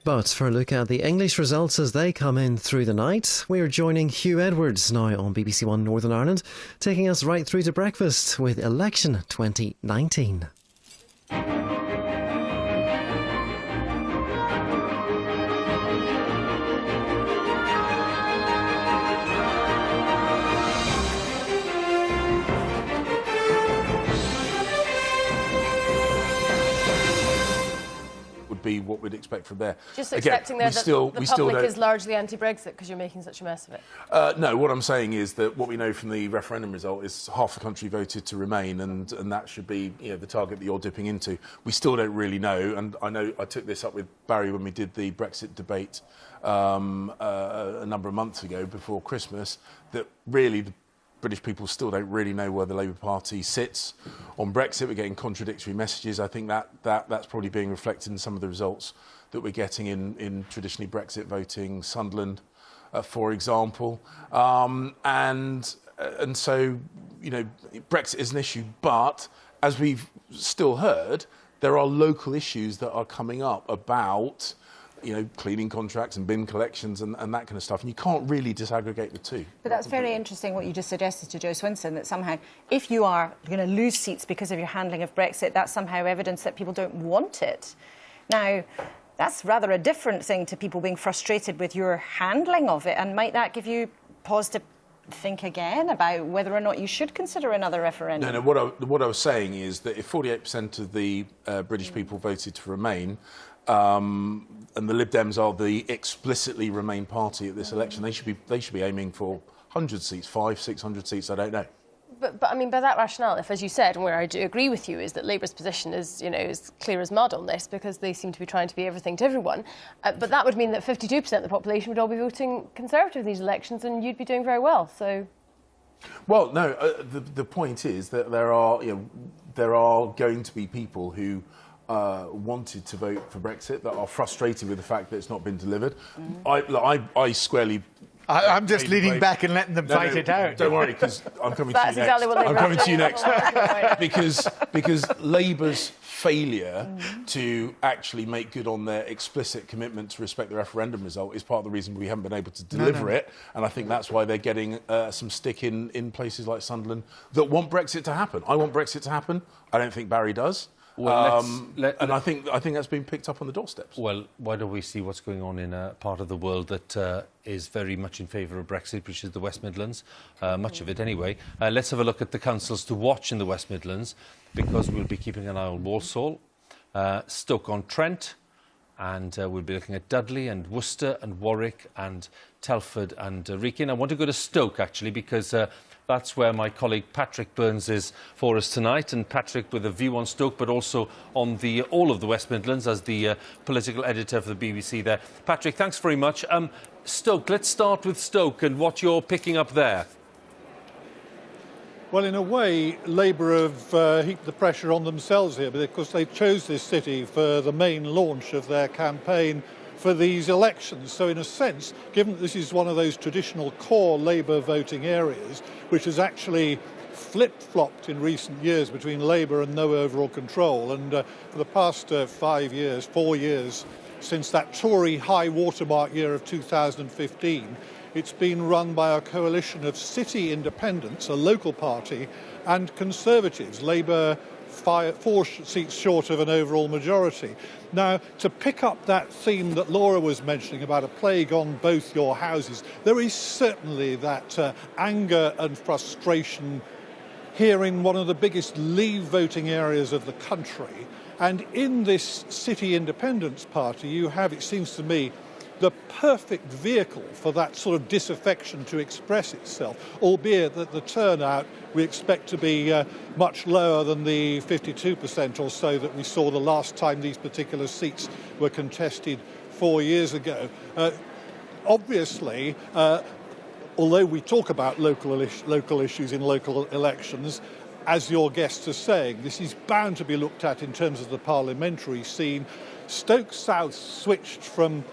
But for a look at the English results as they come in through the night, we're joining Hugh Edwards now on BBC One Northern Ireland, taking us right through to breakfast with Election 2019. Be what we'd expect from there. Just accepting there that the public is largely anti-Brexit because you're making such a mess of it. No, what I'm saying is that what we know from the referendum result is half the country voted to remain, and that should be the target that you're dipping into. We still don't really know, and I know I took this up with Barry when we did the Brexit debate a number of months ago before Christmas, that really the British people still don't really know where the Labour Party sits on Brexit. We're getting contradictory messages. I think that's probably being reflected in some of the results that we're getting in traditionally Brexit voting, Sunderland, for example. And so, Brexit is an issue. But as we've still heard, there are local issues that are coming up about cleaning contracts and bin collections and that kind of stuff. And you can't really disaggregate the two. But that's very interesting what you just suggested to Jo Swinson, that somehow if you are going to lose seats because of your handling of Brexit, that's somehow evidence that people don't want it. Now, that's rather a different thing to people being frustrated with your handling of it. And might that give you pause to think again about whether or not you should consider another referendum? No, what I was saying is that if 48% of the British people voted to remain, and the Lib Dems are the explicitly Remain party at this election, they should be aiming for 100 seats, 500-600 seats. I don't know. But I mean, by that rationale, if, as you said, and where I do agree with you, is that Labour's position is, is clear as mud on this because they seem to be trying to be everything to everyone. But that would mean that 52% of the population would all be voting Conservative in these elections, and you'd be doing very well. So. Well, no. The point is that there are going to be people who wanted to vote for Brexit that are frustrated with the fact that it's not been delivered. I squarely. I'm just leaning back and letting them fight it out. Don't worry, because I'm coming to you next. I'm coming to you next. because Labour's failure to actually make good on their explicit commitment to respect the referendum result is part of the reason we haven't been able to deliver it. And I think that's why they're getting some stick in places like Sunderland that want Brexit to happen. I want Brexit to happen. I don't think Barry does. Well, I think that's been picked up on the doorsteps. Well, why don't we see what's going on in a part of the world that is very much in favour of Brexit, which is the West Midlands, much of it anyway. Let's have a look at the councils to watch in the West Midlands, because we'll be keeping an eye on Walsall, Stoke-on-Trent, and we'll be looking at Dudley and Worcester and Warwick and Telford and Wrekin. I want to go to Stoke, actually, because that's where my colleague Patrick Burns is for us tonight, and Patrick with a view on Stoke, but also on all of the West Midlands as the political editor for the BBC there. Patrick, thanks very much. Stoke, let's start with Stoke and what you're picking up there. Well, in a way, Labour have heaped the pressure on themselves here because they chose this city for the main launch of their campaign for these elections. So in a sense, given that this is one of those traditional core Labour voting areas, which has actually flip-flopped in recent years between Labour and no overall control, and for the past 4 years, since that Tory high watermark year of 2015, it's been run by a coalition of city independents, a local party, and Conservatives. Labour 4 seats short of an overall majority. Now, to pick up that theme that Laura was mentioning about a plague on both your houses, there is certainly that anger and frustration here in one of the biggest Leave voting areas of the country. And in this City Independence Party, you have, it seems to me, the perfect vehicle for that sort of disaffection to express itself, albeit that the turnout we expect to be much lower than the 52% or so that we saw the last time these particular seats were contested 4 years ago. Obviously, although we talk about local issues in local elections, as your guests are saying, this is bound to be looked at in terms of the parliamentary scene. Stoke South switched from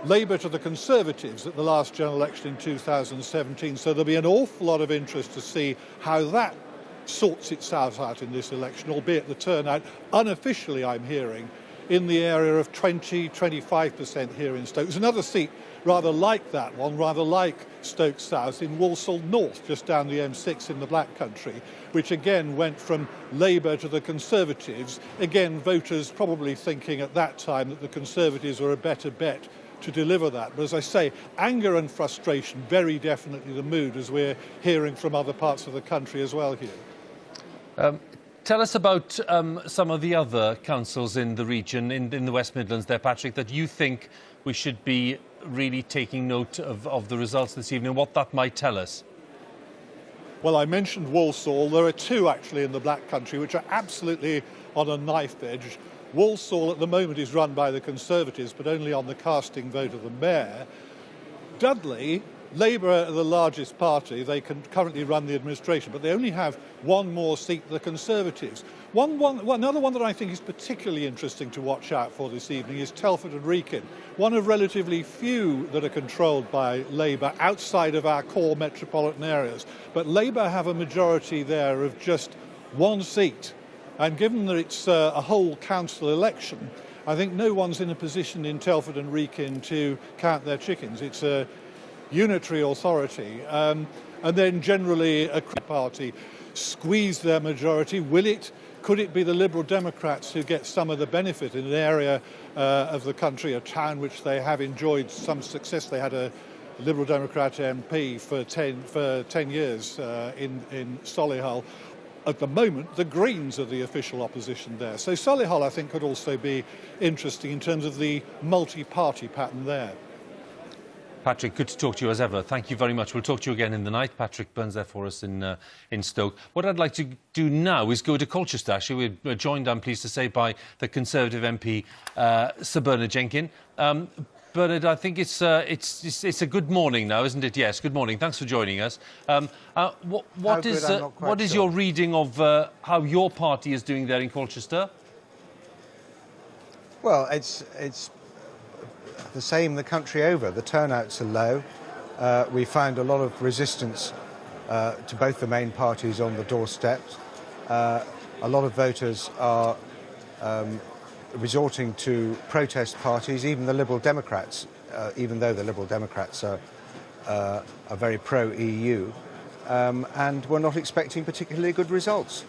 Labour to the Conservatives at the last general election in 2017, so there'll be an awful lot of interest to see how that sorts itself out in this election, albeit the turnout, unofficially I'm hearing, in the area of 20-25% here in Stoke. There's another seat rather like that one, rather like Stoke South, in Walsall North, just down the M6 in the Black Country, which again went from Labour to the Conservatives. Again, voters probably thinking at that time that the Conservatives were a better bet to deliver that. But as I say, anger and frustration, very definitely the mood, as we're hearing from other parts of the country as well here. Tell us about some of the other councils in the region, in the West Midlands there, Patrick, that you think we should be really taking note of the results this evening, what that might tell us. Well, I mentioned Walsall. There are two actually in the Black Country which are absolutely on a knife edge. Walsall at the moment is run by the Conservatives, but only on the casting vote of the mayor. Dudley, Labour are the largest party. They can currently run the administration, but they only have one more seat than the Conservatives. Another one that I think is particularly interesting to watch out for this evening is Telford and Wrekin, one of relatively few that are controlled by Labour outside of our core metropolitan areas. But Labour have a majority there of just one seat. And given that it's a whole council election, I think no one's in a position in Telford and Wrekin to count their chickens. It's a unitary authority. And then generally a party squeeze their majority. Could it be the Liberal Democrats who get some of the benefit in an area of the country, a town which they have enjoyed some success? They had a Liberal Democrat MP for 10 years in Solihull. At the moment, the Greens are the official opposition there. So Solihull, I think, could also be interesting in terms of the multi-party pattern there. Patrick, good to talk to you as ever. Thank you very much. We'll talk to you again in the night. Patrick Burns there for us in Stoke. What I'd like to do now is go to Colchester. Actually, we're joined, I'm pleased to say, by the Conservative MP, Sir Bernard Jenkin. Bernard, I think it's a good morning now, isn't it? Yes, good morning. Thanks for joining us. What is your reading of how your party is doing there in Colchester? Well, it's the same the country over. The turnouts are low. We found a lot of resistance to both the main parties on the doorsteps. A lot of voters are resorting to protest parties, even the Liberal Democrats, even though the Liberal Democrats are very pro-EU, and we're not expecting particularly good results.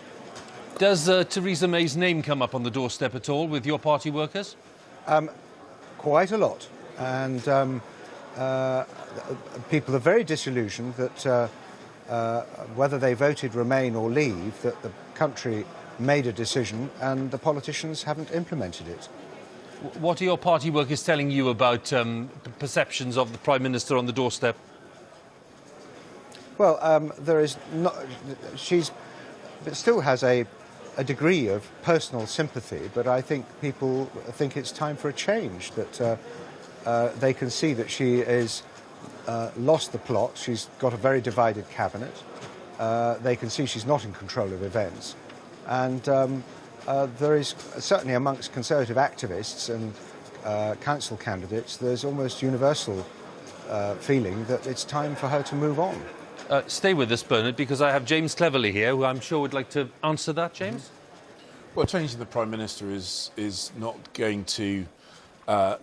Does Theresa May's name come up on the doorstep at all with your party workers? Quite a lot, and people are very disillusioned that whether they voted Remain or Leave, that the country made a decision and the politicians haven't implemented it. What are your party workers telling you about the perceptions of the Prime Minister on the doorstep? Well, there is not. She still has a degree of personal sympathy, but I think people think it's time for a change, that they can see that she is lost the plot. She's got a very divided cabinet. They can see she's not in control of events. And there is certainly amongst Conservative activists and council candidates, there's almost universal feeling that it's time for her to move on. Stay with us, Bernard, because I have James Cleverly here, who I'm sure would like to answer that. James? Well, changing the Prime Minister is not going to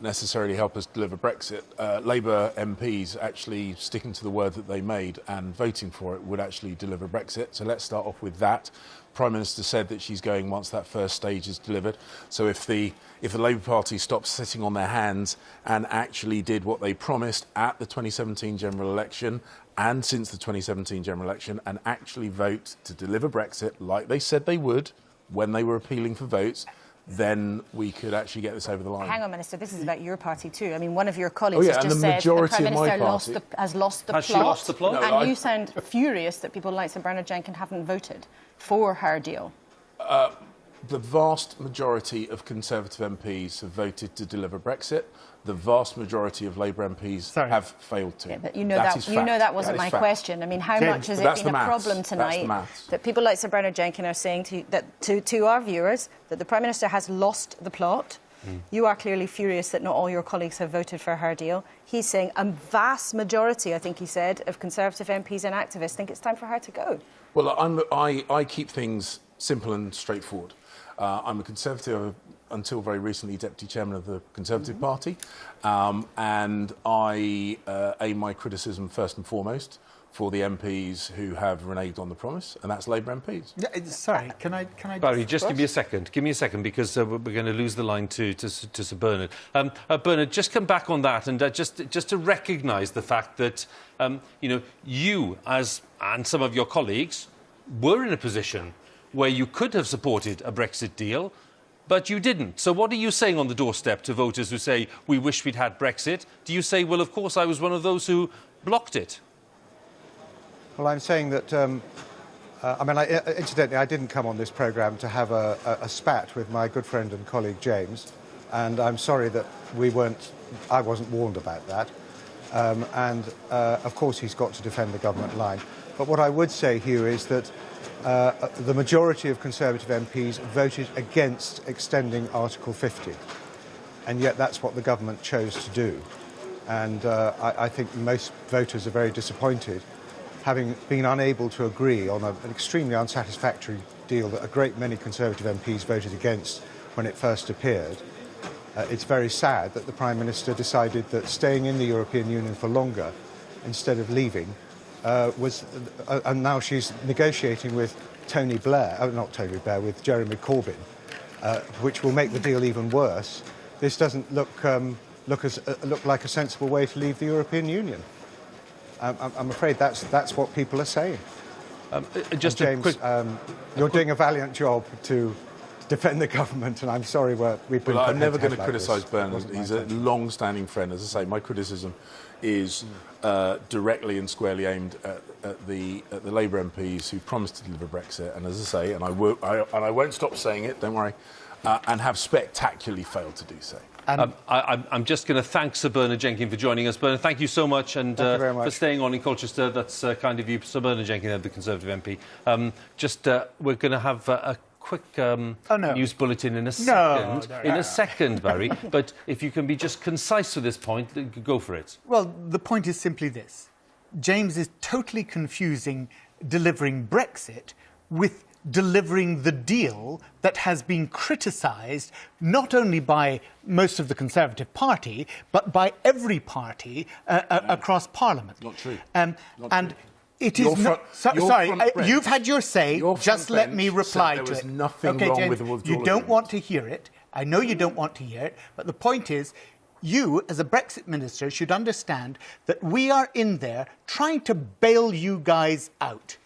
necessarily help us deliver Brexit. Labour MPs actually sticking to the word that they made and voting for it would actually deliver Brexit. So let's start off with that. Prime Minister said that she's going once that first stage is delivered. So if the Labour Party stops sitting on their hands and actually did what they promised at the 2017 general election and since the 2017 general election and actually vote to deliver Brexit like they said they would when they were appealing for votes, then we could actually get this over the line. Hang on, Minister, this is about your party too. I mean, one of your colleagues has just said the Prime Minister has lost the plot. She lost the plot? No, and you sound furious that people like Sir Bernard Jenkin haven't voted for her deal. The vast majority of Conservative MPs have voted to deliver Brexit. The vast majority of Labour MPs have failed to. Yeah, but you know that wasn't my question. I mean, how much has it been a problem tonight that people like Sir Bernard Jenkin are saying to our viewers that the Prime Minister has lost the plot? You are clearly furious that not all your colleagues have voted for her deal. He's saying a vast majority, I think he said, of Conservative MPs and activists think it's time for her to go. Well, I keep things simple and straightforward. I'm a Conservative until very recently, deputy chairman of the Conservative Party, and I aim my criticism first and foremost for the MPs who have reneged on the promise, and that's Labour MPs. Sorry, can I? Barry, just give me a second. Give me a second, because we're going to lose the line to Sir Bernard. Bernard, just come back on that, and just to recognise the fact that you and some of your colleagues were in a position where you could have supported a Brexit deal, but you didn't. So what are you saying on the doorstep to voters who say, we wish we'd had Brexit? Do you say, well, of course, I was one of those who blocked it? Well, I'm saying that, incidentally, I didn't come on this programme to have a spat with my good friend and colleague James, and I'm sorry that I wasn't warned about that. Of course, he's got to defend the government line. But what I would say, Hugh, is that the majority of Conservative MPs voted against extending Article 50, and yet that's what the government chose to do. And I think most voters are very disappointed, having been unable to agree on an extremely unsatisfactory deal that a great many Conservative MPs voted against when it first appeared. It's very sad that the Prime Minister decided that staying in the European Union for longer instead of leaving and now she's negotiating with with Jeremy Corbyn, which will make the deal even worse. This doesn't look like a sensible way to leave the European Union. I'm afraid that's what people are saying. James, you're doing a valiant job to defend the government, and I'm sorry we've been. Well, I'm never going to criticise Bernard. He's a long-standing friend. As I say, my criticism is directly and squarely aimed at the Labour MPs who promised to deliver Brexit, and as I say, and I won't stop saying it. Don't worry, and have spectacularly failed to do so. I'm just going to thank Sir Bernard Jenkin for joining us. Bernard, thank you so much, and thank you very much for staying on in Colchester. That's kind of you, Sir Bernard Jenkin, the Conservative MP. We're going to have a quick news bulletin in a second, Barry. But if you can be just concise to this point, go for it. Well, the point is simply this. James is totally confusing delivering Brexit with delivering the deal that has been criticised not only by most of the Conservative Party, but by every party across Parliament. Not true. Not true. It is not. Sorry, you've had your say. Just let me reply to it. There was nothing wrong James, with the withdrawal. You don't want to hear it. I know you don't want to hear it. But the point is, you, as a Brexit minister, should understand that we are in there trying to bail you guys out.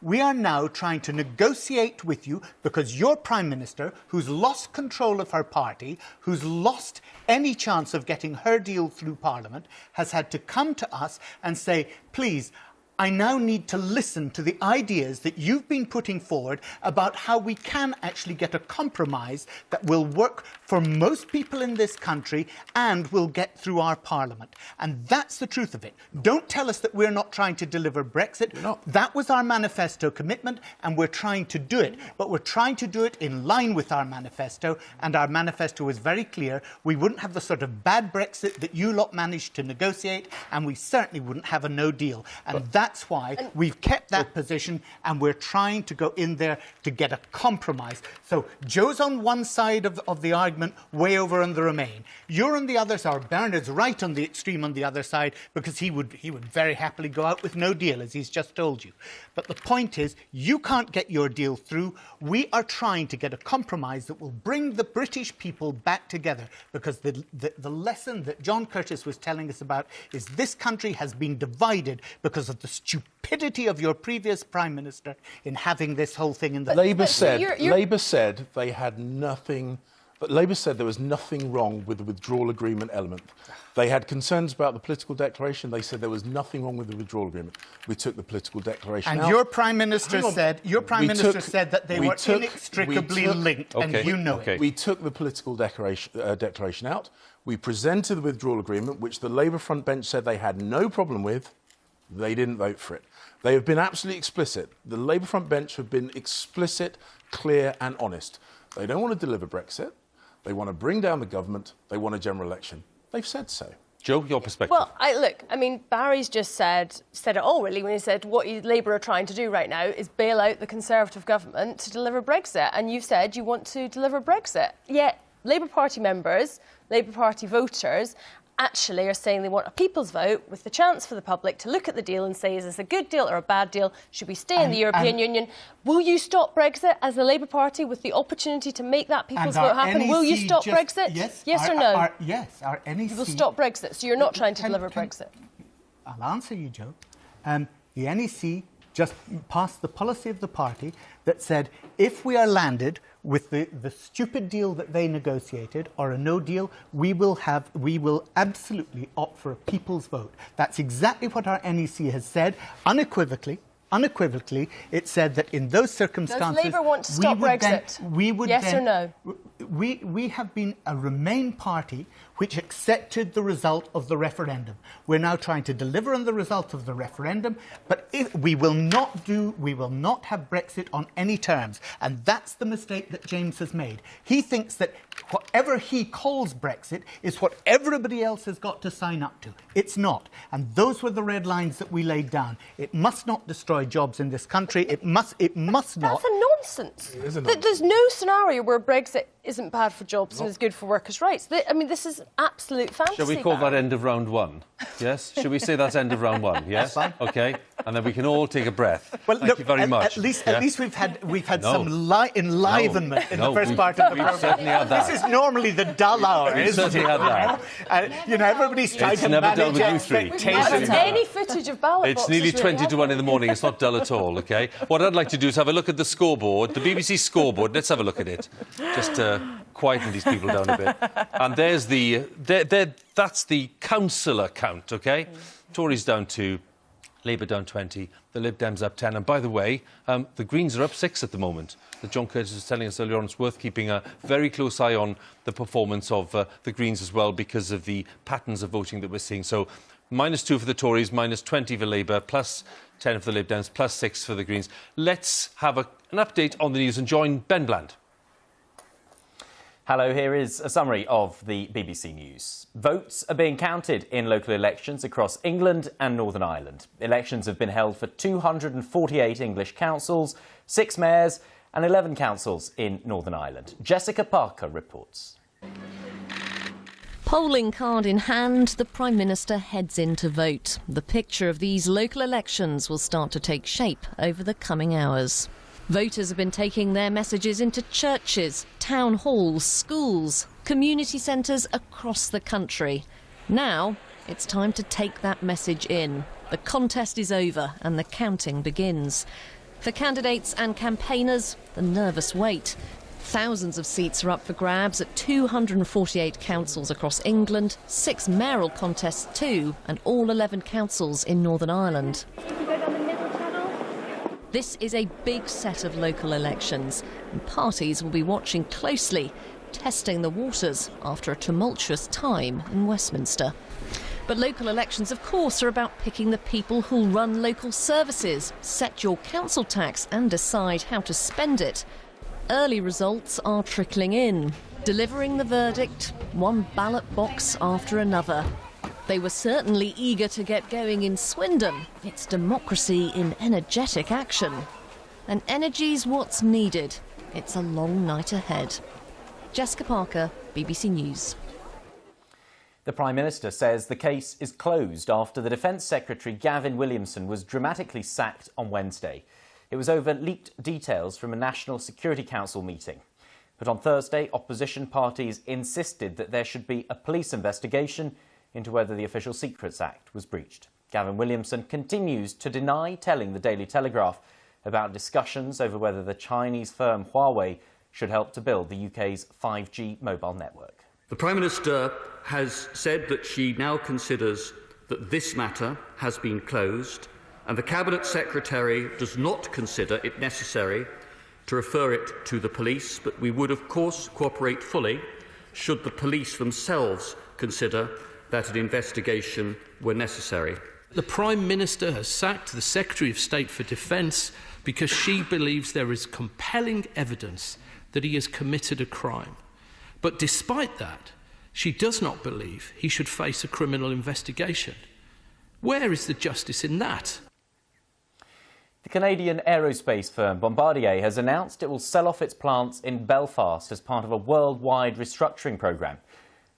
We are now trying to negotiate with you because your Prime Minister, who's lost control of her party, who's lost any chance of getting her deal through Parliament, has had to come to us and say, please, I now need to listen to the ideas that you've been putting forward about how we can actually get a compromise that will work for most people in this country and will get through our Parliament. And that's the truth of it. Don't tell us that we're not trying to deliver Brexit. That was our manifesto commitment, and we're trying to do it. But we're trying to do it in line with our manifesto, and our manifesto was very clear. We wouldn't have the sort of bad Brexit that you lot managed to negotiate, and we certainly wouldn't have a no deal. And that's why we've kept that position, and we're trying to go in there to get a compromise. So Joe's on one side of the argument, way over on the Remain. You're on the other side. Bernard's right on the extreme on the other side, because he would very happily go out with no deal, as he's just told you. But the point is, you can't get your deal through. We are trying to get a compromise that will bring the British people back together, because the lesson that John Curtis was telling us about is this country has been divided because of the stupidity of your previous Prime Minister in having this whole thing in the... Labour said they had nothing... But Labour said there was nothing wrong with the withdrawal agreement element. They had concerns about the political declaration. They said there was nothing wrong with the withdrawal agreement. We took the political declaration out. And your Prime Minister said that they were inextricably linked, and you know it. We took the political declaration out. We presented the withdrawal agreement, which the Labour front bench said they had no problem with. They didn't vote for it. They have been absolutely explicit. The Labour front bench have been explicit, clear and honest. They don't want to deliver Brexit. They want to bring down the government. They want a general election. They've said so. Joe, your perspective. Well, Barry's just said it all, really, when he said what Labour are trying to do right now is bail out the Conservative government to deliver Brexit. And you've said you want to deliver Brexit. Yet Labour Party members, Labour Party voters, actually are saying they want a people's vote with the chance for the public to look at the deal and say, is this a good deal or a bad deal? Should we stay in the European Union? Will you stop Brexit as the Labour Party with the opportunity to make that people's vote happen? Will you stop Brexit? Yes or no? Yes, our NEC... You will stop Brexit, so you're not trying to deliver Brexit. I'll answer you, Jo. The NEC just passed the policy of the party that said if we are landed with the stupid deal that they negotiated or a no deal, we will absolutely opt for a people's vote. That's exactly what our NEC has said, unequivocally. Unequivocally, it said that in those circumstances... Does Labour want to stop Brexit? Yes or no? We have been a Remain party which accepted the result of the referendum. We're now trying to deliver on the result of the referendum, but we will not have Brexit on any terms. And that's the mistake that James has made. He thinks that whatever he calls Brexit is what everybody else has got to sign up to. It's not. And those were the red lines that we laid down. It must not destroy jobs in this country. It must not. That's a nonsense. There's no scenario where Brexit isn't bad for jobs and is good for workers' rights. I mean, this is absolute fantasy. Shall we call that end of round one? Yes? Should we say that's end of round one? Yes? Fine. OK. And then we can all take a breath. Well, Thank you very much. At least we've had some enlivenment in the first part of the programme. Certainly had that. This is normally the dull hour, isn't it? Certainly had that. Everybody's trying to never manage dull with you three. Any footage of ballot boxes. It's nearly 20 to 1 in the morning. It's not dull at all, OK? What I'd like to do is have a look at the scoreboard, the BBC scoreboard. Let's have a look at it. Just to quieten these people down a bit. And there's that's the councillor count, OK? Tories down 2, Labour down 20, the Lib Dems up 10. And by the way, the Greens are up 6 at the moment. John Curtis was telling us earlier on it's worth keeping a very close eye on the performance of the Greens as well because of the patterns of voting that we're seeing. So -2 for the Tories, -20 for Labour, +10 for the Lib Dems, +6 for the Greens. Let's have an update on the news and join Ben Bland. Hello, here is a summary of the BBC News. Votes are being counted in local elections across England and Northern Ireland. Elections have been held for 248 English councils, 6 mayors and 11 councils in Northern Ireland. Jessica Parker reports. Polling card in hand, the Prime Minister heads in to vote. The picture of these local elections will start to take shape over the coming hours. Voters have been taking their messages into churches, town halls, schools, community centres across the country. Now, it's time to take that message in. The contest is over and the counting begins. For candidates and campaigners, the nervous wait. Thousands of seats are up for grabs at 248 councils across England, 6 mayoral contests too, and all 11 councils in Northern Ireland. This is a big set of local elections, and parties will be watching closely, testing the waters after a tumultuous time in Westminster. But local elections, of course, are about picking the people who'll run local services, set your council tax and decide how to spend it. Early results are trickling in, delivering the verdict, one ballot box after another. They were certainly eager to get going in Swindon. It's democracy in energetic action. And energy's what's needed. It's a long night ahead. Jessica Parker, BBC News. The Prime Minister says the case is closed after the Defence Secretary Gavin Williamson was dramatically sacked on Wednesday. It was over leaked details from a National Security Council meeting. But on Thursday, opposition parties insisted that there should be a police investigation into whether the Official Secrets Act was breached. Gavin Williamson continues to deny telling the Daily Telegraph about discussions over whether the Chinese firm Huawei should help to build the UK's 5G mobile network. The Prime Minister has said that she now considers that this matter has been closed and the Cabinet Secretary does not consider it necessary to refer it to the police, but we would of course cooperate fully should the police themselves consider that an investigation were necessary. The Prime Minister has sacked the Secretary of State for Defence because she believes there is compelling evidence that he has committed a crime. But despite that, she does not believe he should face a criminal investigation. Where is the justice in that? The Canadian aerospace firm Bombardier has announced it will sell off its plants in Belfast as part of a worldwide restructuring programme.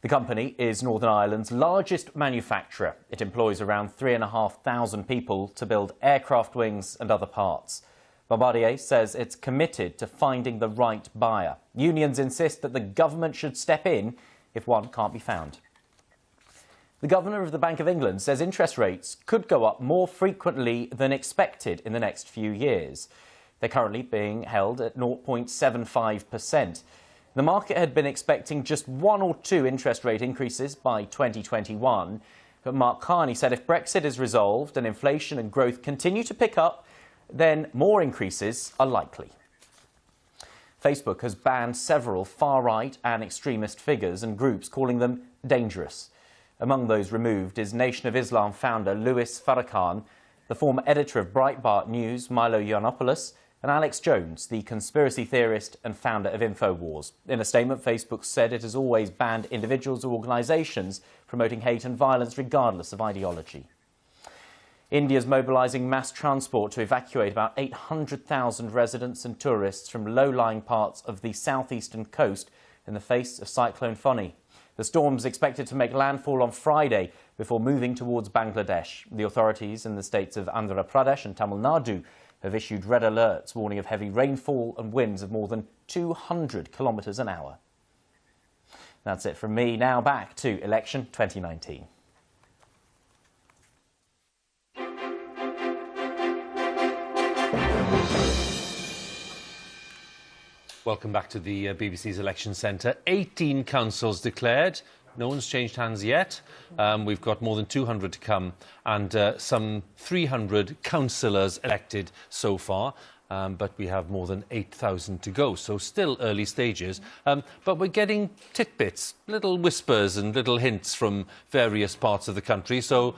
The company is Northern Ireland's largest manufacturer. It employs around 3,500 people to build aircraft wings and other parts. Bombardier says it's committed to finding the right buyer. Unions insist that the government should step in if one can't be found. The Governor of the Bank of England says interest rates could go up more frequently than expected in the next few years. They're currently being held at 0.75%. The market had been expecting just 1 or 2 interest rate increases by 2021. But Mark Carney said if Brexit is resolved and inflation and growth continue to pick up, then more increases are likely. Facebook has banned several far-right and extremist figures and groups, calling them dangerous. Among those removed is Nation of Islam founder Louis Farrakhan, the former editor of Breitbart News, Milo Yiannopoulos, and Alex Jones, the conspiracy theorist and founder of InfoWars. In a statement, Facebook said it has always banned individuals or organisations promoting hate and violence regardless of ideology. India is mobilising mass transport to evacuate about 800,000 residents and tourists from low-lying parts of the southeastern coast in the face of Cyclone Fani. The storm is expected to make landfall on Friday before moving towards Bangladesh. The authorities in the states of Andhra Pradesh and Tamil Nadu have issued red alerts warning of heavy rainfall and winds of more than 200 kilometres an hour. That's it from me. Now back to election 2019. Welcome back to the BBC's Election Centre. 18 councils declared. No one's changed hands yet. We've got more than 200 to come and some 300 councillors elected so far. But we have more than 8,000 to go, so still early stages. But we're getting tidbits, little whispers and little hints from various parts of the country. So,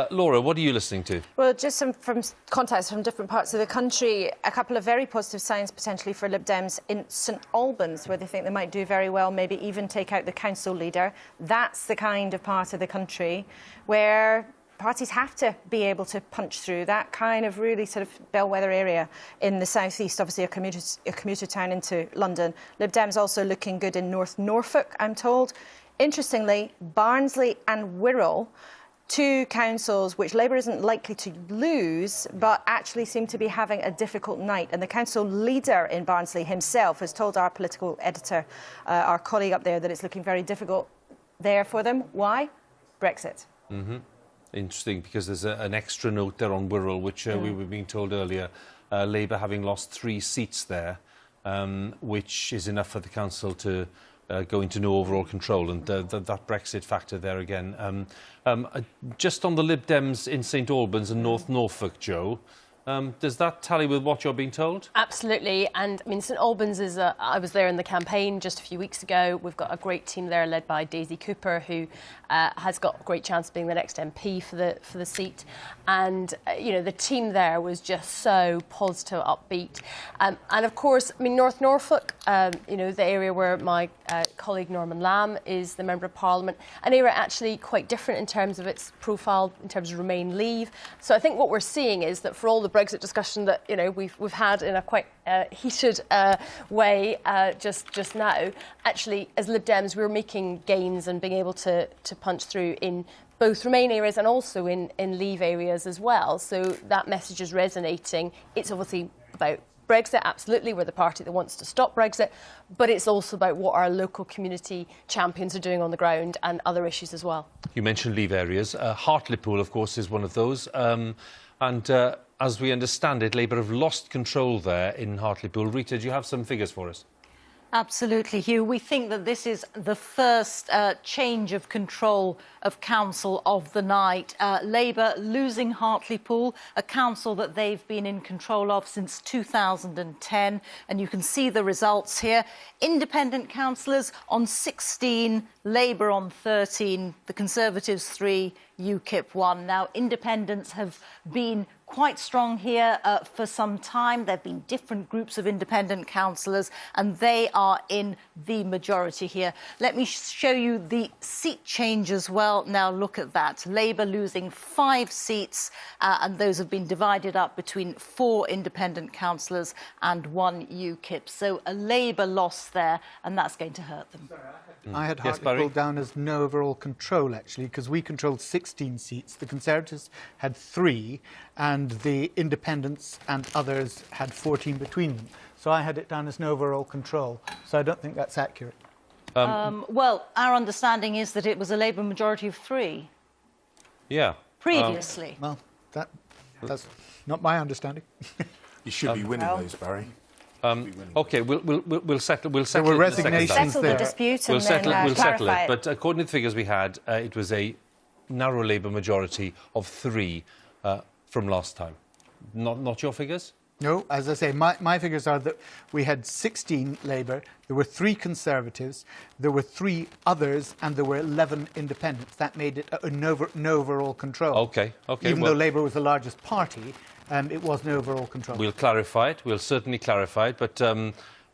Laura, what are you listening to? Well, just from contacts from different parts of the country, a couple of very positive signs potentially for Lib Dems in St Albans, where they think they might do very well, maybe even take out the council leader. That's the kind of part of the country where parties have to be able to punch through. That kind of really sort of bellwether area in the southeast, obviously a commuter town into London. Lib Dems also looking good in North Norfolk, I'm told. Interestingly, Barnsley and Wirral, 2 councils which Labour isn't likely to lose, but actually seem to be having a difficult night. And the council leader in Barnsley himself has told our political editor, our colleague up there, that it's looking very difficult there for them. Why? Brexit. Mm-hmm. Interesting, because there's an extra note there on Wirral, which we were being told earlier, Labour having lost 3 seats there, which is enough for the council to go into no overall control, and that Brexit factor there again. Just on the Lib Dems in St Albans and North Norfolk, Joe, does that tally with what you're being told? Absolutely. And I mean, St Albans is I was there in the campaign just a few weeks ago. We've got a great team there led by Daisy Cooper, who has got a great chance of being the next MP for the seat. And, you know, the team there was just so positive, upbeat. And of course, I mean, North Norfolk, you know, the area where my colleague Norman Lamb is the Member of Parliament, an area actually quite different in terms of its profile, in terms of Remain Leave. So I think what we're seeing is that for all the Brexit discussion that, you know, we've had in a quite heated way just now, actually, as Lib Dems, we're making gains and being able to punch through in both Remain areas and also in Leave areas as well. So that message is resonating. It's obviously about Brexit, absolutely, we're the party that wants to stop Brexit, but it's also about what our local community champions are doing on the ground and other issues as well. You mentioned Leave areas. Hartlepool, of course, is one of those. As we understand it, Labour have lost control there in Hartlepool. Rita, do you have some figures for us? Absolutely, Hugh. We think that this is the first change of control of council of the night. Labour losing Hartlepool, a council that they've been in control of since 2010. And you can see the results here. Independent councillors on 16, Labour on 13, the Conservatives 3, UKIP 1. Now, independents have been quite strong here for some time. There have been different groups of independent councillors, and they are in the majority here. Let me show you the seat change as well. Now look at that. Labour losing 5 seats, and those have been divided up between 4 independent councillors and 1 UKIP. So a Labour loss there, and that's going to hurt them. I had Hartlepool down as no overall control, actually, because we controlled 16 seats. The Conservatives had 3, and the Independents and others had 14 between them. So I had it down as no overall control. So I don't think that's accurate. Well, our understanding is that it was a Labour majority of 3. Yeah. Previously. Well, that's not my understanding. You should be winning those, Barry. OK, we'll settle. There were resignations there. The dispute We'll and settle. then We'll settle clarify it. But according to the figures we had, it was a narrow Labour majority of 3 from last time. Not your figures? No, as I say, my figures are that we had 16 Labour, there were 3 Conservatives, there were 3 others, and there were 11 independents. That made it a no overall control. OK. Even though Labour was the largest party, it was no overall control. We'll clarify it. We'll certainly clarify it. But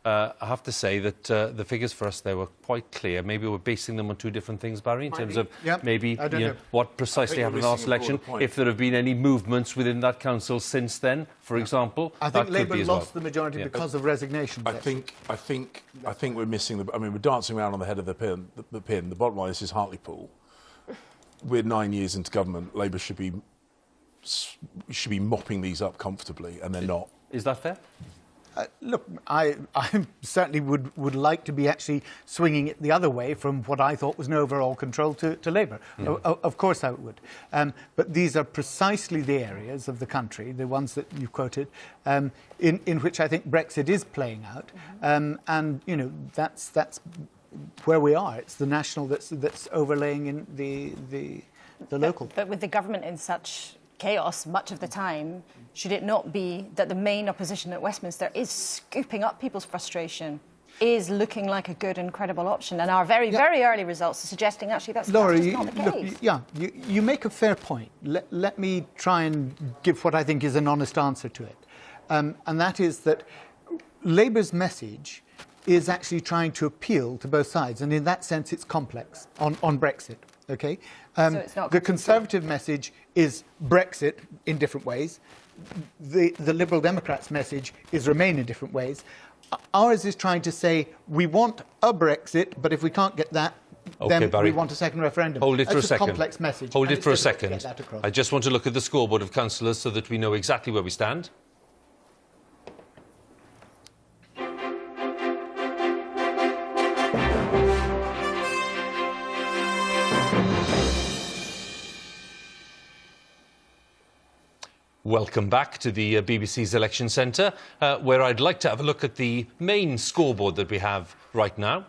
I have to say that the figures for us there were quite clear. Maybe we're basing them on 2 different things, Barry, in terms of maybe what precisely happened in the last election. If there have been any movements within that council since then, for example, I think that Labour could be lost the majority because of resignations. I think we're missing the. I mean, we're dancing around on the head of the pin. The bottom line is Hartlepool. We're 9 years into government. Labour should be mopping these up comfortably, and they're not. Is that fair? Look, I certainly would like to be actually swinging it the other way from what I thought was an overall control to Labour. Of course I would. But these are precisely the areas of the country, the ones that you've quoted, in which I think Brexit is playing out. And, you know, that's where we are. It's the national that's overlaying in the local. But with the government in such chaos much of the time, should it not be that the main opposition at Westminster is scooping up people's frustration, is looking like a good and credible option, and our very early results are suggesting actually that's Laura, just not the case. You make a fair point. Let me try and give what I think is an honest answer to it. And that is that Labour's message is actually trying to appeal to both sides, and in that sense it's complex on Brexit. Okay? So it's not the Conservative message is Brexit in different ways. The Liberal Democrats' message is Remain in different ways. Ours is trying to say we want a Brexit, but if we can't get that, then Barry, we want a second referendum. Hold it for a second. It's a complex message. Hold it for a second. Get that across. I just want to look at the scoreboard of councillors so that we know exactly where we stand. Welcome back to the BBC's Election Centre, where I'd like to have a look at the main scoreboard that we have right now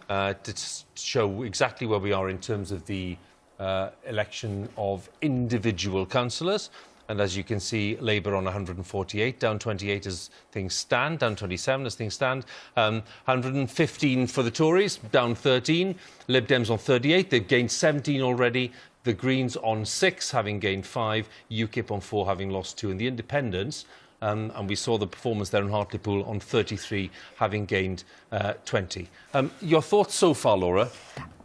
to show exactly where we are in terms of the election of individual councillors. And as you can see, Labour on 148, down 28 as things stand, down 27 as things stand. 115 for the Tories, down 13. Lib Dems on 38, they've gained 17 already. The Greens on 6, having gained 5. UKIP on 4, having lost 2. And the Independents, and we saw the performance there in Hartlepool, on 33, having gained 20. Your thoughts so far, Laura?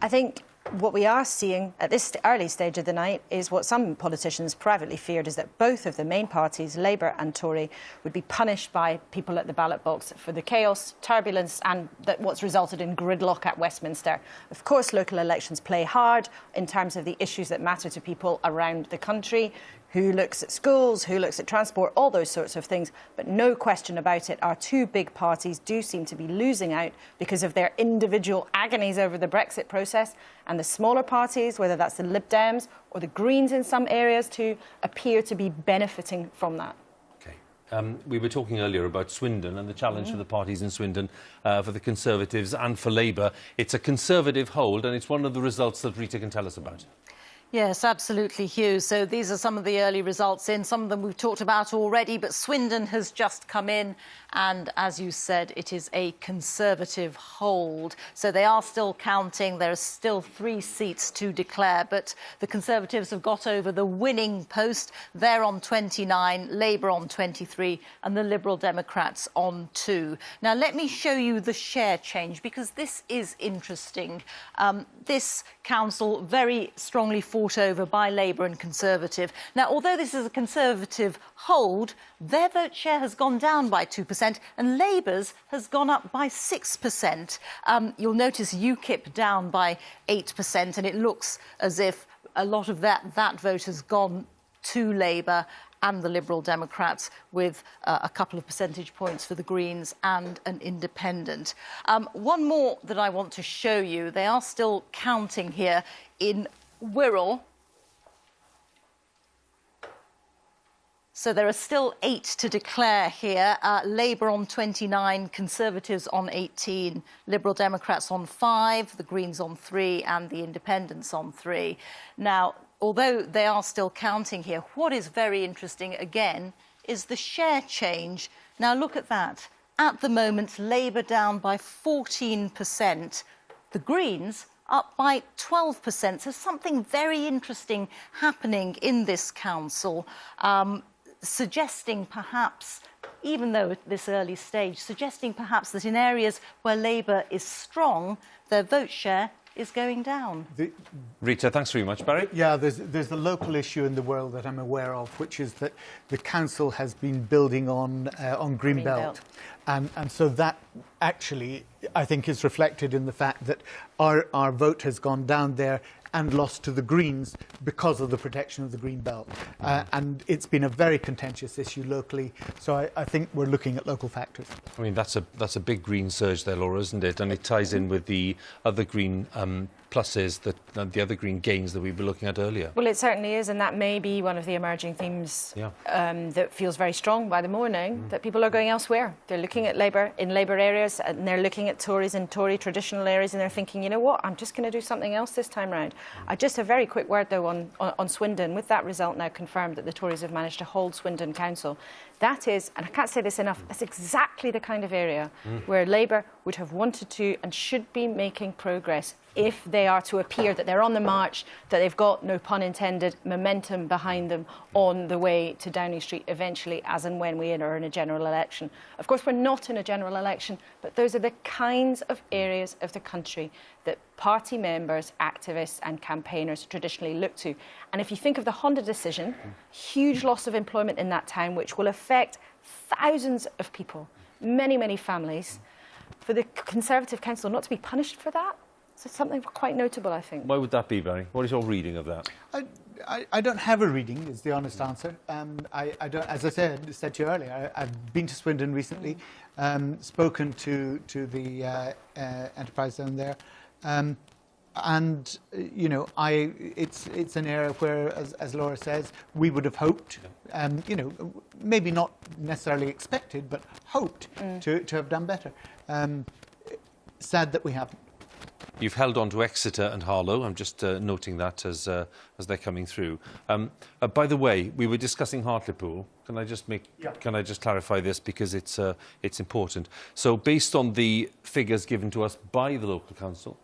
I think what we are seeing at this early stage of the night is what some politicians privately feared, is that both of the main parties, Labour and Tory, would be punished by people at the ballot box for the chaos, turbulence and what's resulted in gridlock at Westminster. Of course, local elections play hard in terms of the issues that matter to people around the country. Who looks at schools, who looks at transport, all those sorts of things. But no question about it, our 2 big parties do seem to be losing out because of their individual agonies over the Brexit process. And the smaller parties, whether that's the Lib Dems or the Greens in some areas too, appear to be benefiting from that. Okay. We were talking earlier about Swindon and the challenge for the parties in Swindon, for the Conservatives and for Labour. It's a Conservative hold, and it's one of the results that Rita can tell us about. Yes, absolutely, Hugh. So these are some of the early results in. Some of them we've talked about already, but Swindon has just come in. And as you said, it is a Conservative hold. So they are still counting. There are still 3 seats to declare. But the Conservatives have got over the winning post. They're on 29, Labour on 23, and the Liberal Democrats on 2. Now, let me show you the share change, because this is interesting. This council very strongly fought over by Labour and Conservative. Now, although this is a Conservative hold, their vote share has gone down by 2% and Labour's has gone up by 6%. You'll notice UKIP down by 8%, and it looks as if a lot of that vote has gone to Labour and the Liberal Democrats, with a couple of percentage points for the Greens and an independent. One more that I want to show you. They are still counting here in Wirral. So there are still 8 to declare here. Labour on 29, Conservatives on 18, Liberal Democrats on 5, the Greens on 3 and the Independents on 3. Now, although they are still counting here, what is very interesting, again, is the share change. Now, look at that. At the moment, Labour down by 14%. The Greens up by 12%. So something very interesting happening in this council, suggesting perhaps, even though at this early stage, suggesting perhaps that in areas where Labour is strong, their vote share is going down. Rita, thanks very much. Barry? Yeah, there's the local issue in the world that I'm aware of, which is that the council has been building on Greenbelt. And so that actually, I think, is reflected in the fact that our vote has gone down there and lost to the Greens because of the protection of the green belt. And it's been a very contentious issue locally, so I think we're looking at local factors. I mean, that's a big green surge there, Laura, isn't it? And it ties in with the other green pluses, the other green gains that we were looking at earlier. Well, it certainly is, and that may be one of the emerging themes that feels very strong by the morning, that people are going elsewhere. They're looking at Labour in Labour areas, and they're looking at Tories in Tory traditional areas, and they're thinking, you know what, I'm just going to do something else this time round. Just a very quick word, though, on Swindon. With that result now confirmed that the Tories have managed to hold Swindon Council, that is, and I can't say this enough, that's exactly the kind of area where Labour would have wanted to and should be making progress if they are to appear that they're on the march, that they've got, no pun intended, momentum behind them on the way to Downing Street eventually, as and when we are in a general election. Of course, we're not in a general election, but those are the kinds of areas of the country that party members, activists and campaigners traditionally look to. And if you think of the Honda decision, huge loss of employment in that town, which will affect thousands of people, many, many families, for the Conservative Council not to be punished for that, so something quite notable, I think. Why would that be, Barry? What is your reading of that? I don't have a reading, is the honest answer. I don't, as I said to you earlier, I've been to Swindon recently, spoken to the enterprise down there, and you know, it's an area where, as Laura says, we would have hoped, you know, maybe not necessarily expected, but hoped to have done better. Sad that we haven't. You've held on to Exeter and Harlow. I'm just noting that as they're coming through. By the way, we were discussing Hartlepool. Can I just clarify this, because it's important. So, based on the figures given to us by the local council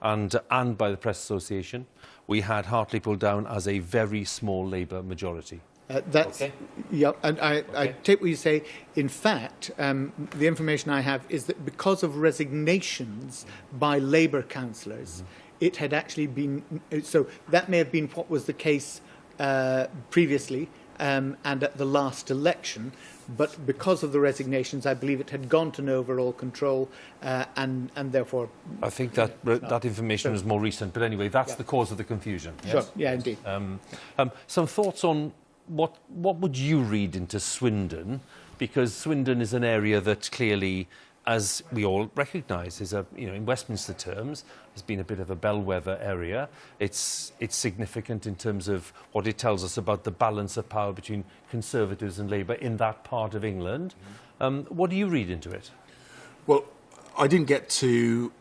and by the Press Association, we had Hartlepool down as a very small Labour majority. That's okay. Yeah, and I take what you say. In fact, the information I have is that because of resignations by Labour councillors, it had actually been, so that may have been what was the case previously and at the last election, but because of the resignations, I believe it had gone to an overall control, and therefore... I think that information was more recent, but anyway, that's the cause of the confusion. Yes? Sure, yeah, indeed. Some thoughts on what would you read into Swindon? Because Swindon is an area that clearly, as we all recognise, is in Westminster terms, has been a bit of a bellwether area. It's significant in terms of what it tells us about the balance of power between Conservatives and Labour in that part of England. What do you read into it? Well, I didn't get to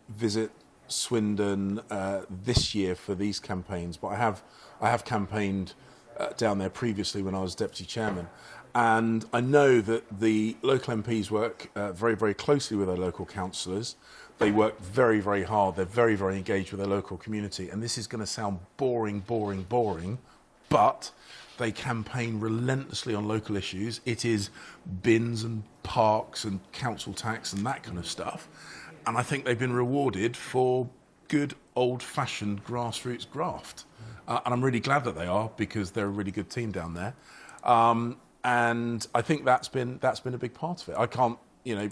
visit Swindon this year for these campaigns, but I have campaigned down there previously when I was deputy chairman, and I know that the local MPs work very, very closely with their local councillors. They work very, very hard. They're very, very engaged with their local community, and this is going to sound boring, but they campaign relentlessly on local issues. It is bins and parks and council tax and that kind of stuff. And I think they've been rewarded for good old-fashioned grassroots graft. And I'm really glad that they are, because they're a really good team down there. And I think that's been a big part of it. I can't, you know,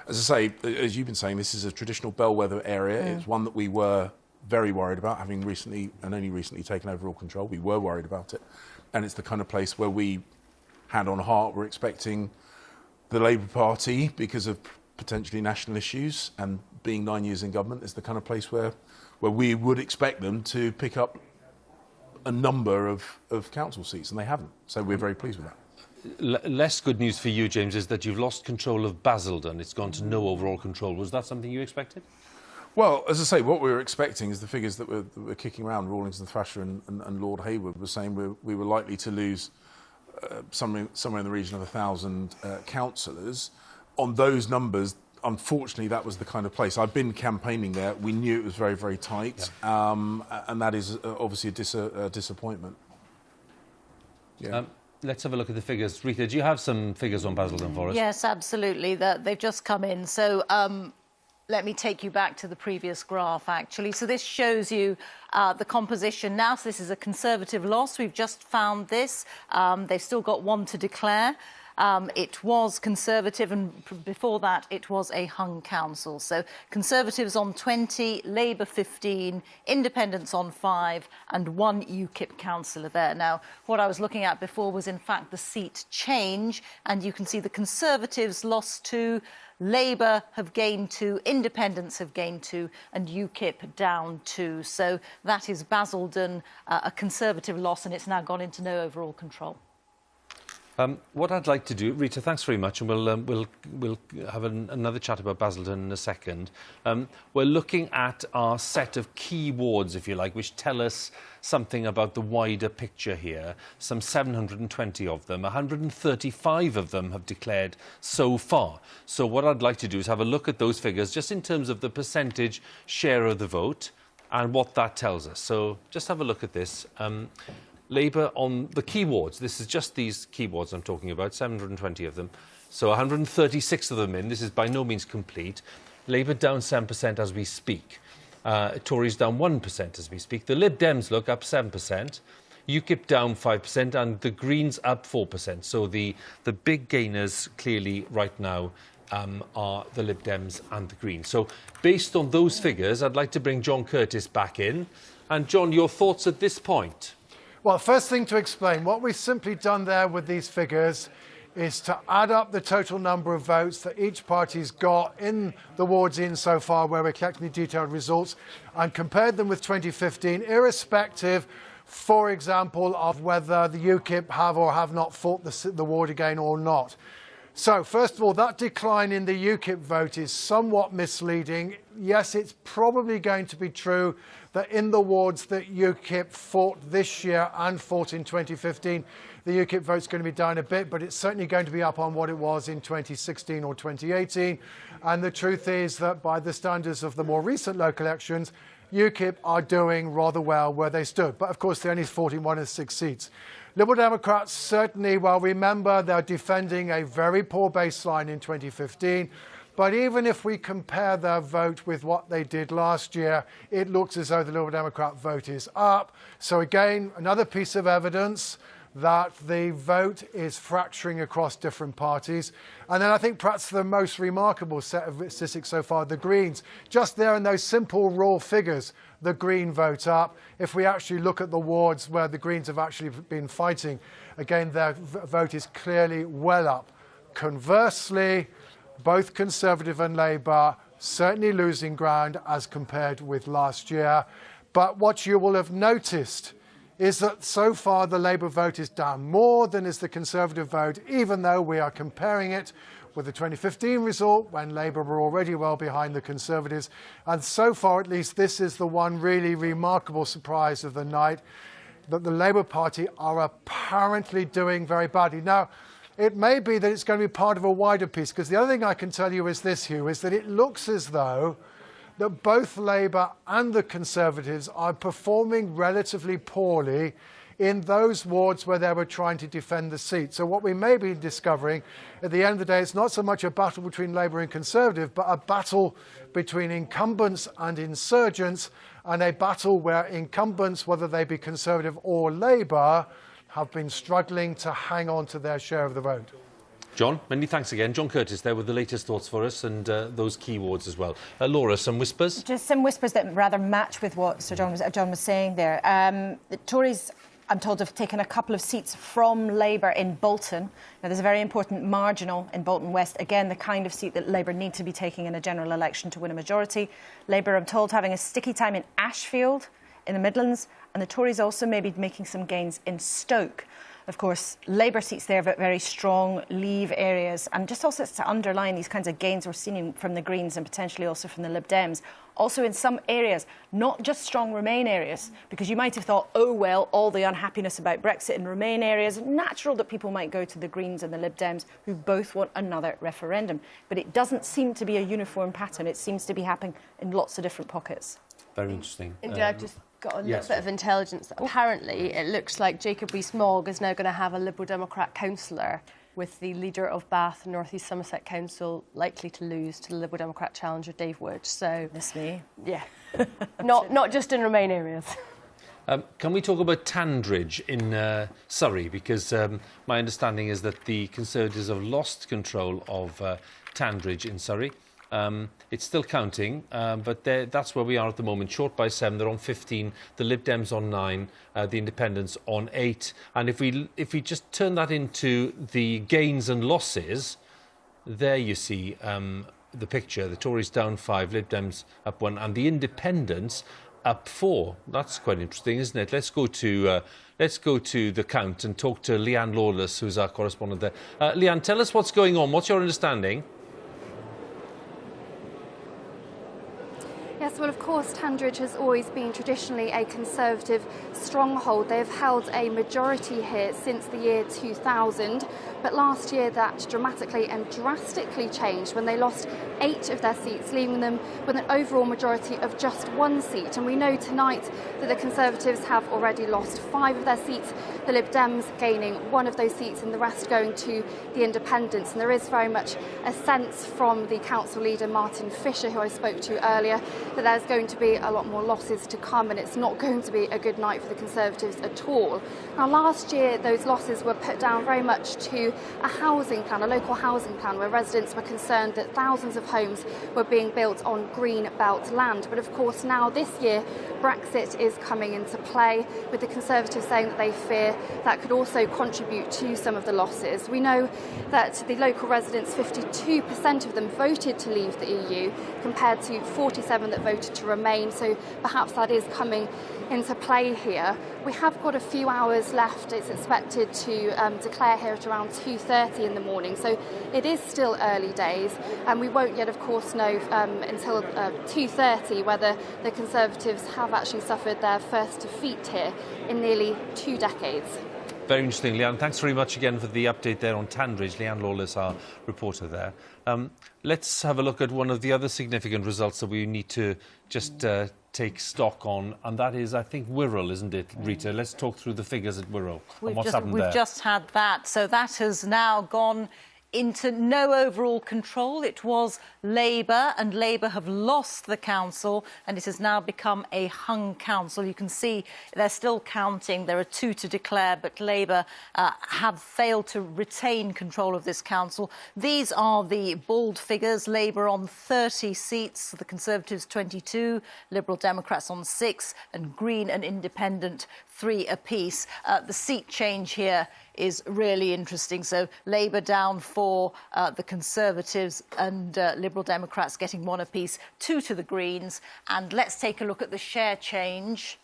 as I say, as you've been saying, this is a traditional bellwether area. It's one that we were very worried about, having recently and only recently taken over all control. We were worried about it. And it's the kind of place where we, hand on heart, were expecting the Labour Party, because of potentially national issues and being 9 years in government, is the kind of place where we would expect them to pick up a number of council seats, and they haven't. So we're very pleased with that. Less good news for you, James, is that you've lost control of Basildon. It's gone to no overall control. Was that something you expected? Well, as I say, what we were expecting is the figures that were kicking around. Rawlings, Thrasher and Lord Hayward were saying we were likely to lose somewhere in the region of 1,000 councillors. On those numbers, unfortunately, that was the kind of place. I've been campaigning there. We knew it was very, very tight, and that is obviously a disappointment. Yeah. Let's have a look at the figures. Rita, do you have some figures on Basildon for us? Yes, absolutely. They've just come in. So let me take you back to the previous graph, actually. So this shows you the composition now. So this is a Conservative loss. We've just found this. They've still got one to declare. It was Conservative, and before that it was a hung council. So Conservatives on 20, Labour 15, Independents on 5, and 1 UKIP councillor there. Now, what I was looking at before was in fact the seat change, and you can see the Conservatives lost 2, Labour have gained 2, Independents have gained 2, and UKIP down 2. So that is Basildon, a Conservative loss, and it's now gone into no overall control. What I'd like to do, Rita, thanks very much, and we'll have another chat about Basildon in a second. We're looking at our set of key wards, if you like, which tell us something about the wider picture here. Some 720 of them, 135 of them have declared so far. So what I'd like to do is have a look at those figures, just in terms of the percentage share of the vote and what that tells us. So just have a look at this. Labour on the key wards, this is just these key wards I'm talking about, 720 of them. So 136 of them in, this is by no means complete. Labour down 7% as we speak. Tories down 1% as we speak. The Lib Dems look up 7%. UKIP down 5% and the Greens up 4%. So the big gainers clearly right now are the Lib Dems and the Greens. So based on those figures, I'd like to bring John Curtis back in. And John, your thoughts at this point? Well, first thing to explain, what we've simply done there with these figures is to add up the total number of votes that each party's got in the wards insofar where we're collecting the detailed results, and compared them with 2015, irrespective, for example, of whether the UKIP have or have not fought the ward again or not. So, first of all, that decline in the UKIP vote is somewhat misleading. Yes, it's probably going to be true that in the wards that UKIP fought this year and fought in 2015, the UKIP vote's going to be down a bit, but it's certainly going to be up on what it was in 2016 or 2018. And the truth is that by the standards of the more recent local elections, UKIP are doing rather well where they stood. But of course, they're only 41 of 6 seats. Liberal Democrats certainly, well, remember, they're defending a very poor baseline in 2015. But even if we compare their vote with what they did last year, it looks as though the Liberal Democrat vote is up. So again, another piece of evidence that the vote is fracturing across different parties. And then I think perhaps the most remarkable set of statistics so far, the Greens. Just there in those simple raw figures, the Green vote up. If we actually look at the wards where the Greens have actually been fighting, again, their vote is clearly well up. Conversely, both Conservative and Labour certainly losing ground as compared with last year. But what you will have noticed is that so far the Labour vote is down more than is the Conservative vote, even though we are comparing it with the 2015 result, when Labour were already well behind the Conservatives. And so far, at least, this is the one really remarkable surprise of the night, that the Labour Party are apparently doing very badly. Now, it may be that it's going to be part of a wider piece, because the other thing I can tell you is this, Hugh, is that it looks as though that both Labour and the Conservatives are performing relatively poorly in those wards where they were trying to defend the seat. So what we may be discovering at the end of the day, it's not so much a battle between Labour and Conservative, but a battle between incumbents and insurgents, and a battle where incumbents, whether they be Conservative or Labour, have been struggling to hang on to their share of the vote. John, many thanks again. John Curtis there with the latest thoughts for us, and those key wards as well. Laura, some whispers? Just some whispers that rather match with what Sir John was saying there. The Tories, I'm told, have taken a couple of seats from Labour in Bolton. Now, there's a very important marginal in Bolton West. Again, the kind of seat that Labour need to be taking in a general election to win a majority. Labour, I'm told, having a sticky time in Ashfield in the Midlands, and the Tories also may be making some gains in Stoke. Of course, Labour seats there, but very strong Leave areas. And just also to underline these kinds of gains we're seeing from the Greens and potentially also from the Lib Dems. Also in some areas, not just strong Remain areas, because you might have thought, oh, well, all the unhappiness about Brexit in Remain areas, natural that people might go to the Greens and the Lib Dems, who both want another referendum. But it doesn't seem to be a uniform pattern. It seems to be happening in lots of different pockets. Very interesting. Indeed, I've just got a little bit of intelligence. Apparently, it looks like Jacob Rees-Mogg is now going to have a Liberal Democrat councillor, with the leader of Bath and North East Somerset Council likely to lose to the Liberal Democrat challenger Dave Wood. So, miss me. Yeah, not just in Remain areas. Can we talk about Tandridge in Surrey? Because my understanding is that the Conservatives have lost control of Tandridge in Surrey. It's still counting, but that's where we are at the moment. Short by 7, they're on 15. The Lib Dems on 9, the Independents on 8. And if we just turn that into the gains and losses, there you see the picture. The Tories down 5, Lib Dems up 1, and the Independents up 4. That's quite interesting, isn't it? Let's go to the count and talk to Leanne Lawless, who's our correspondent there. Leanne, tell us what's going on. What's your understanding? Yes, well, of course, Tandridge has always been traditionally a Conservative stronghold. They have held a majority here since the year 2000, but last year that dramatically and drastically changed when they lost 8 of their seats, leaving them with an overall majority of just 1 seat. And we know tonight that the Conservatives have already lost 5 of their seats, the Lib Dems gaining 1 of those seats and the rest going to the Independents. And there is very much a sense from the council leader, Martin Fisher, who I spoke to earlier, that there's going to be a lot more losses to come, and it's not going to be a good night for the Conservatives at all. Now, last year, those losses were put down very much to a housing plan, a local housing plan, where residents were concerned that thousands of homes were being built on green belt land. But of course, now this year, Brexit is coming into play, with the Conservatives saying that they fear that could also contribute to some of the losses. We know that the local residents, 52% of them voted to leave the EU, compared to 47% that voted to remain, so perhaps that is coming into play here. We have got a few hours left. It's expected to declare here at around 2:30 in the morning, so it is still early days, and we won't yet, of course, know until 2:30 whether the Conservatives have actually suffered their first defeat here in nearly 2 decades. Very interesting, Leanne. Thanks very much again for the update there on Tandridge. Leanne Lawless, our reporter there. Let's have a look at one of the other significant results that we need to just take stock on, and that is, I think, Wirral, isn't it, Rita? Let's talk through the figures at Wirral and what's happened there. We've just had that. So that has now gone into no overall control. It was Labour, and Labour have lost the council, and it has now become a hung council. You can see they're still counting. There are 2 to declare, but Labour have failed to retain control of this council. These are the bald figures. Labour on 30 seats, the Conservatives 22, Liberal Democrats on 6, and Green and Independent 3 apiece. The seat change here is really interesting. So Labour down 4, the Conservatives and Liberal Democrats getting 1 apiece, 2 to the Greens. And let's take a look at the share change.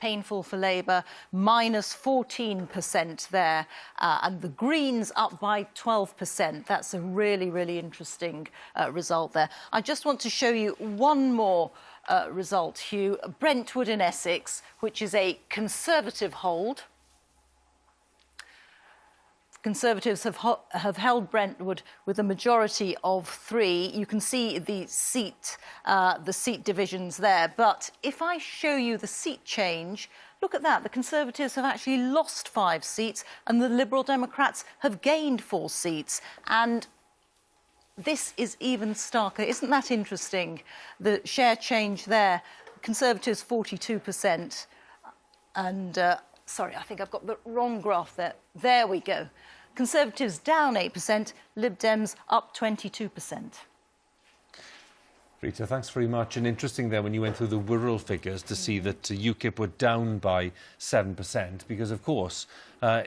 painful for Labour, minus 14% there, and the Greens up by 12%. That's a really, really interesting result there. I just want to show you one more result, Hugh. Brentwood in Essex, which is a Conservative hold. Conservatives have held Brentwood with a majority of 3. You can see the seat divisions there. But if I show you the seat change, look at that. The Conservatives have actually lost 5 seats and the Liberal Democrats have gained 4 seats. And this is even starker. Isn't that interesting? The share change there, Conservatives 42%. And, sorry, I think I've got the wrong graph there. There we go. Conservatives down 8%, Lib Dems up 22%. Rita, thanks very much. And interesting there when you went through the Wirral figures to see that UKIP were down by 7%, because, of course,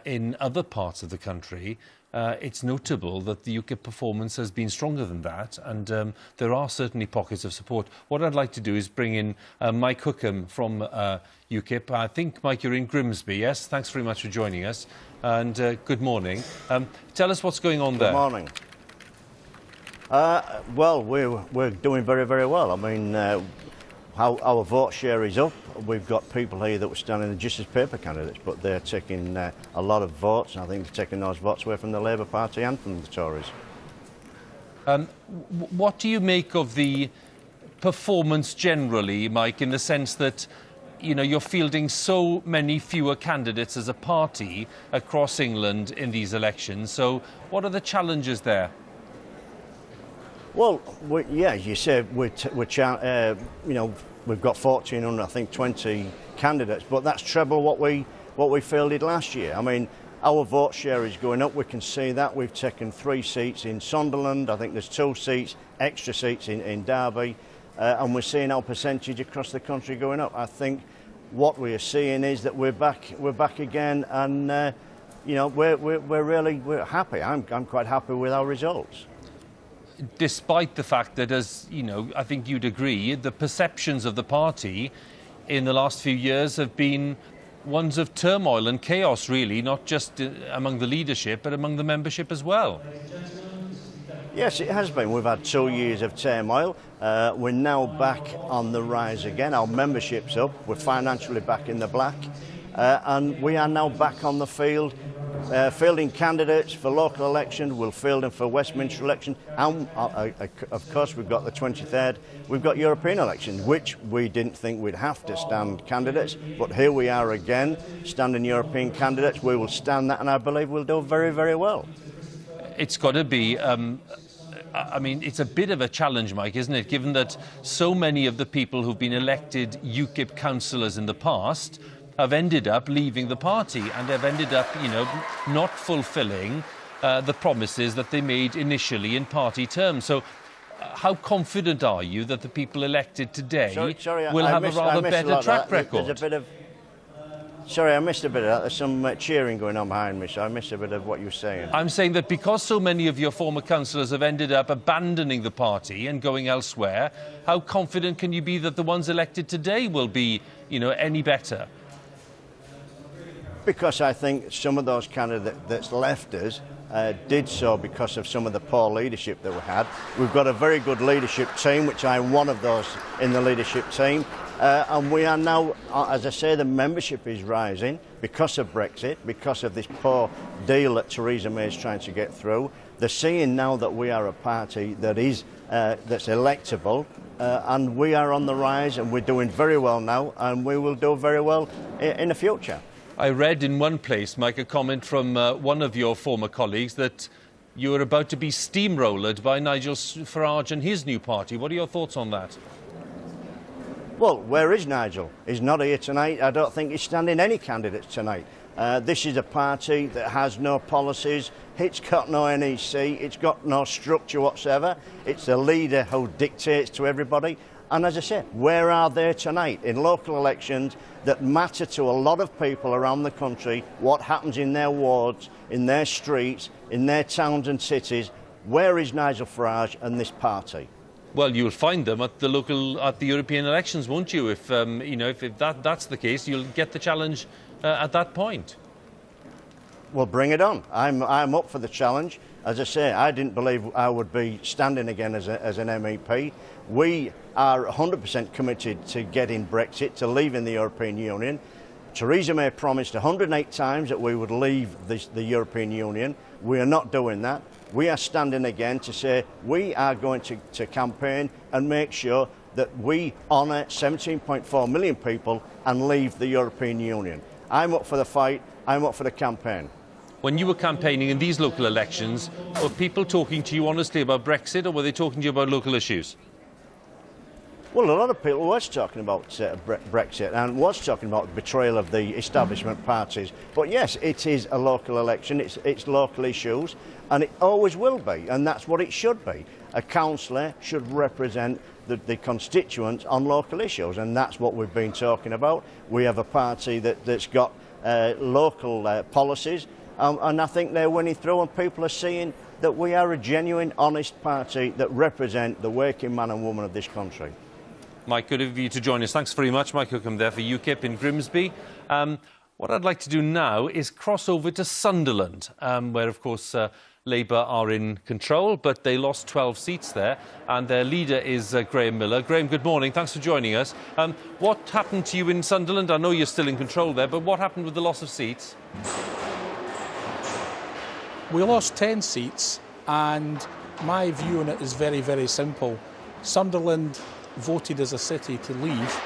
in other parts of the country, it's notable that the UKIP performance has been stronger than that, and there are certainly pockets of support. What I'd like to do is bring in Mike Hookham from UKIP. I think, Mike, you're in Grimsby, yes? Thanks very much for joining us, and good morning. Tell us what's going on there. Good morning. Well, we're doing very, very well. I mean, our vote share is up. We've got people here that were standing just as paper candidates, but they're taking a lot of votes, and I think they're taking those votes away from the Labour Party and from the Tories. What do you make of the performance generally, Mike, in the sense that, you know, you're fielding so many fewer candidates as a party across England in these elections? So what are the challenges there? Well, yeah, as you said, you know, we've got 1,400, I think 20 candidates, but that's treble what we fielded last year. I mean, our vote share is going up. We can see that. We've taken 3 seats in Sunderland. I think there's 2 seats, extra seats in Derby, and we're seeing our percentage across the country going up. I think what we are seeing is that we're back again, and you know, we're happy. I'm quite happy with our results. Despite the fact that, as you know, I think you'd agree, the perceptions of the party in the last few years have been ones of turmoil and chaos, really, not just among the leadership, but among the membership as well. Yes, it has been. We've had 2 years of turmoil. We're now back on the rise again. Our membership's up. We're financially back in the black. And we are now back on the field, fielding candidates for local elections. We'll field them for Westminster election. And, of course, we've got the 23rd. We've got European elections, which we didn't think we'd have to stand candidates. But here we are again, standing European candidates. We will stand that, and I believe we'll do very, very well. It's got to be... I mean, it's a bit of a challenge, Mike, isn't it? Given that so many of the people who've been elected UKIP councillors in the past have ended up leaving the party and have ended up, you know, not fulfilling the promises that they made initially in party terms. So how confident are you that the people elected today will have a rather better track record? There's a bit of... Sorry, I missed a bit of that. There's some cheering going on behind me, so I missed a bit of what you were saying. I'm saying that because so many of your former councillors have ended up abandoning the party and going elsewhere, how confident can you be that the ones elected today will be, you know, any better? Because I think some of those candidates that's left us did so because of some of the poor leadership that we had. We've got a very good leadership team, which I'm one of those in the leadership team. And we are now, as I say, the membership is rising because of Brexit, because of this poor deal that Theresa May is trying to get through. They're seeing now that we are a party that is that's electable, and we are on the rise, and we're doing very well now, and we will do very well in the future. I read in one place, Mike, a comment from one of your former colleagues that you were about to be steamrolled by Nigel Farage and his new party. What are your thoughts on that? Well, where is Nigel? He's not here tonight. I don't think he's standing any candidates tonight. This is a party that has no policies. It's got no NEC. It's got no structure whatsoever. It's a leader who dictates to everybody. And as I said, where are they tonight in local elections that matter to a lot of people around the country, what happens in their wards, in their streets, in their towns and cities? Where is Nigel Farage and this party? Well, you'll find them at the European elections, won't you? If if that's the case, you'll get the challenge at that point. Well, bring it on. I'm up for the challenge. As I say, I didn't believe I would be standing again as an MEP. We are 100% committed to getting Brexit, to leaving the European Union. Theresa May promised 108 times that we would leave the European Union. We are not doing that. We are standing again to say we are going to campaign and make sure that we honour 17.4 million people and leave the European Union. I'm up for the fight. I'm up for the campaign. When you were campaigning in these local elections, were people talking to you honestly about Brexit, or were they talking to you about local issues? Well, a lot of people was talking about Brexit and was talking about the betrayal of the establishment parties. But yes, it is a local election, it's local issues, and it always will be, and that's what it should be. A councillor should represent the constituents on local issues, and that's what we've been talking about. We have a party that's got local policies, and I think they're winning through, and people are seeing that we are a genuine, honest party that represent the working man and woman of this country. Mike, good of you to join us. Thanks very much. Mike Hookham there for UKIP in Grimsby. What I'd like to do now is cross over to Sunderland, where, of course, Labour are in control, but they lost 12 seats there, and their leader is Graham Miller. Graham, good morning. Thanks for joining us. What happened to you in Sunderland? I know you're still in control there, but what happened with the loss of seats? We lost 10 seats, and my view on it is very, very simple. Sunderland voted as a city to leave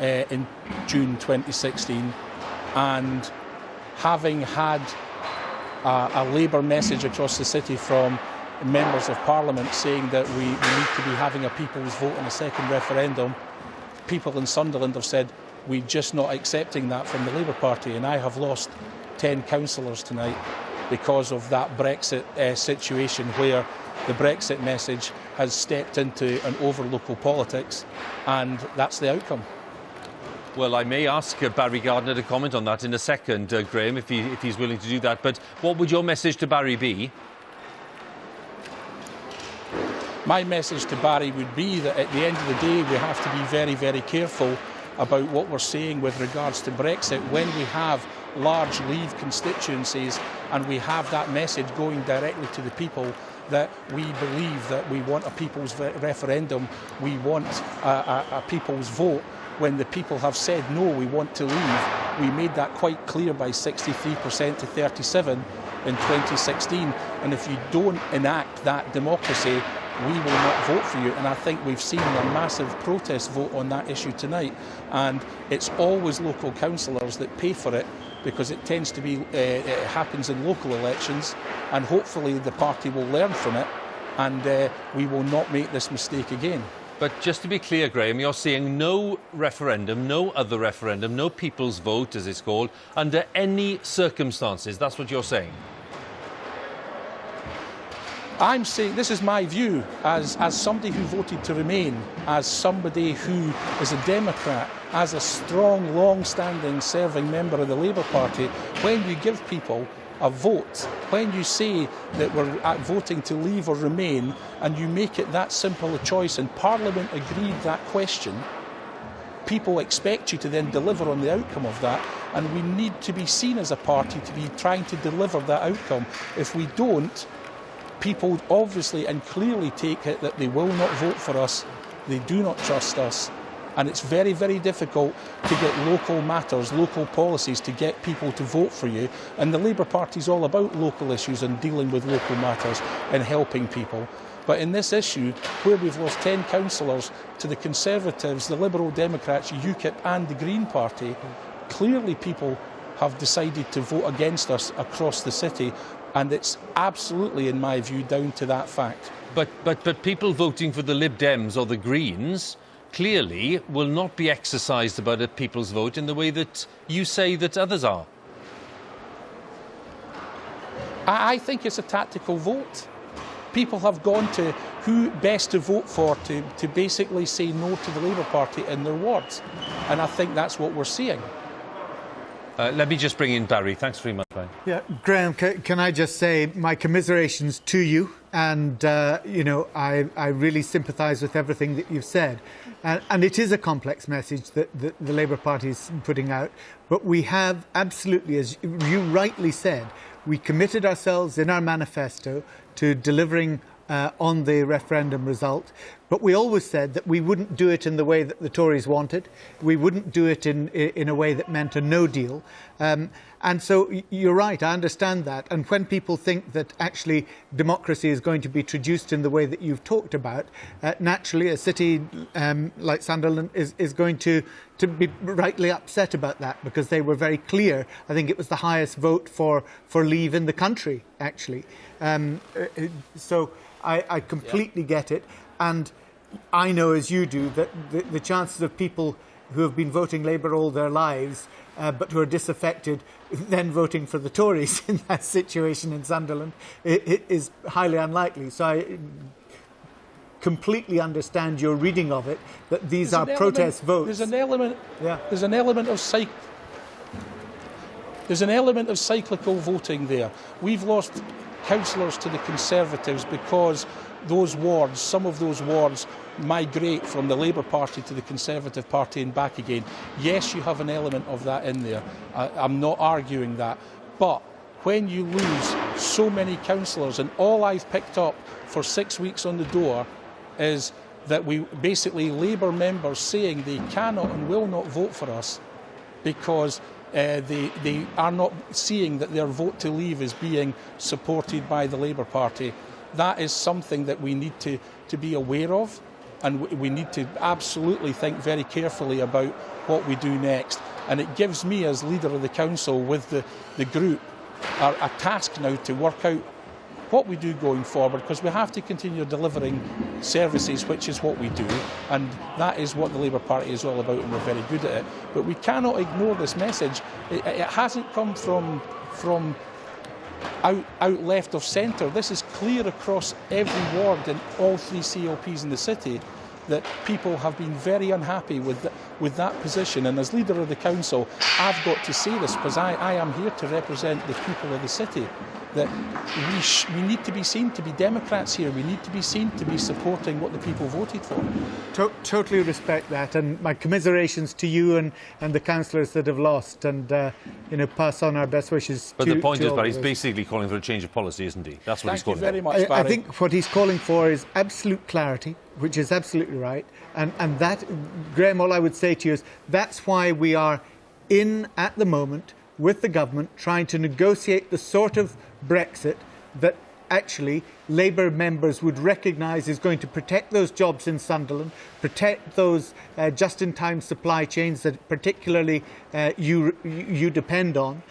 in June 2016, and having had a Labour message across the city from members of Parliament saying that we need to be having a people's vote in a second referendum, people in Sunderland have said we're just not accepting that from the Labour Party, and I have lost 10 councillors tonight because of that Brexit situation where the Brexit message has stepped into an over local politics, and that's the outcome. Well, I may ask Barry Gardiner to comment on that in a second, Graham, if he's willing to do that. But what would your message to Barry be? My message to Barry would be that at the end of the day, we have to be very, very careful about what we're saying with regards to Brexit when we have large Leave constituencies and we have that message going directly to the people that we believe that we want a people's referendum, we want a people's vote. When the people have said no, we want to leave. We made that quite clear by 63% to 37% in 2016. And if you don't enact that democracy, we will not vote for you. And I think we've seen a massive protest vote on that issue tonight. And it's always local councillors that pay for it, because it tends to be, it happens in local elections, and hopefully the party will learn from it, and we will not make this mistake again. But just to be clear, Graham, you're saying no referendum, no other referendum, no people's vote, as it's called, under any circumstances. That's what you're saying? I'm saying, this is my view, as somebody who voted to remain, as somebody who is a Democrat, as a strong, long-standing serving member of the Labour Party, when you give people a vote, when you say that we're voting to leave or remain, and you make it that simple a choice, and Parliament agreed that question, people expect you to then deliver on the outcome of that, and we need to be seen as a party to be trying to deliver that outcome. If we don't, people obviously and clearly take it that they will not vote for us, they do not trust us, and it's very, very difficult to get local matters, local policies to get people to vote for you. And the Labour Party is all about local issues and dealing with local matters and helping people. But in this issue, where we've lost 10 councillors to the Conservatives, the Liberal Democrats, UKIP and the Green Party, clearly people have decided to vote against us across the city, and it's absolutely, in my view, down to that fact. But people voting for the Lib Dems or the Greens clearly will not be exercised about a people's vote in the way that you say that others are. I think it's a tactical vote. People have gone to who best to vote for to basically say no to the Labour Party in their wards. And I think that's what we're seeing. Let me just bring in Barry. Thanks very much, Barry. Yeah, Graham, can I just say my commiserations to you? And, I really sympathise with everything that you've said. And it is a complex message that the Labour Party is putting out. But we have absolutely, as you rightly said, we committed ourselves in our manifesto to delivering on the referendum result. But we always said that we wouldn't do it in the way that the Tories wanted. We wouldn't do it in a way that meant a no deal. And so you're right, I understand that. And when people think that actually democracy is going to be traduced in the way that you've talked about, naturally a city like Sunderland is going to be rightly upset about that, because they were very clear. I think it was the highest vote for leave in the country, actually. So I completely get it. And I know, as you do, that the chances of people who have been voting Labour all their lives but who are disaffected then voting for the Tories in that situation in Sunderland, it is highly unlikely. So I completely understand your reading of it, that these are protest votes. There's an element of cyclical voting there. We've lost councillors to the Conservatives because those wards, some of those wards, migrate from the Labour Party to the Conservative Party and back again. Yes, you have an element of that in there. I'm not arguing that. But when you lose so many councillors, and all I've picked up for 6 weeks on the door is that we basically Labour members saying they cannot and will not vote for us because they are not seeing that their vote to leave is being supported by the Labour Party. That is something that we need to be aware of, and we need to absolutely think very carefully about what we do next. And it gives me, as leader of the council with the group, a task now to work out what we do going forward, because we have to continue delivering services, which is what we do, and that is what the Labour Party is all about, and we're very good at it. But we cannot ignore this message. It hasn't come from out left of centre. This is clear across every ward in all 3 CLPs in the city, that people have been very unhappy with that position. And as leader of the council, I've got to say this, because I am here to represent the people of the city, that we need to be seen to be Democrats here. We need to be seen to be supporting what the people voted for. Totally respect that, and my commiserations to you and the councillors that have lost, and pass on our best wishes. But the point is, Barry, he's basically calling for a change of policy, isn't he? That's what he's calling for. Thank you very much, Barry. I think what he's calling for is absolute clarity, which is absolutely right. And that, Graham, all I would say to you is that's why we are at the moment, with the government, trying to negotiate the sort of Brexit that actually Labour members would recognise is going to protect those jobs in Sunderland, protect those just-in-time supply chains that particularly you depend on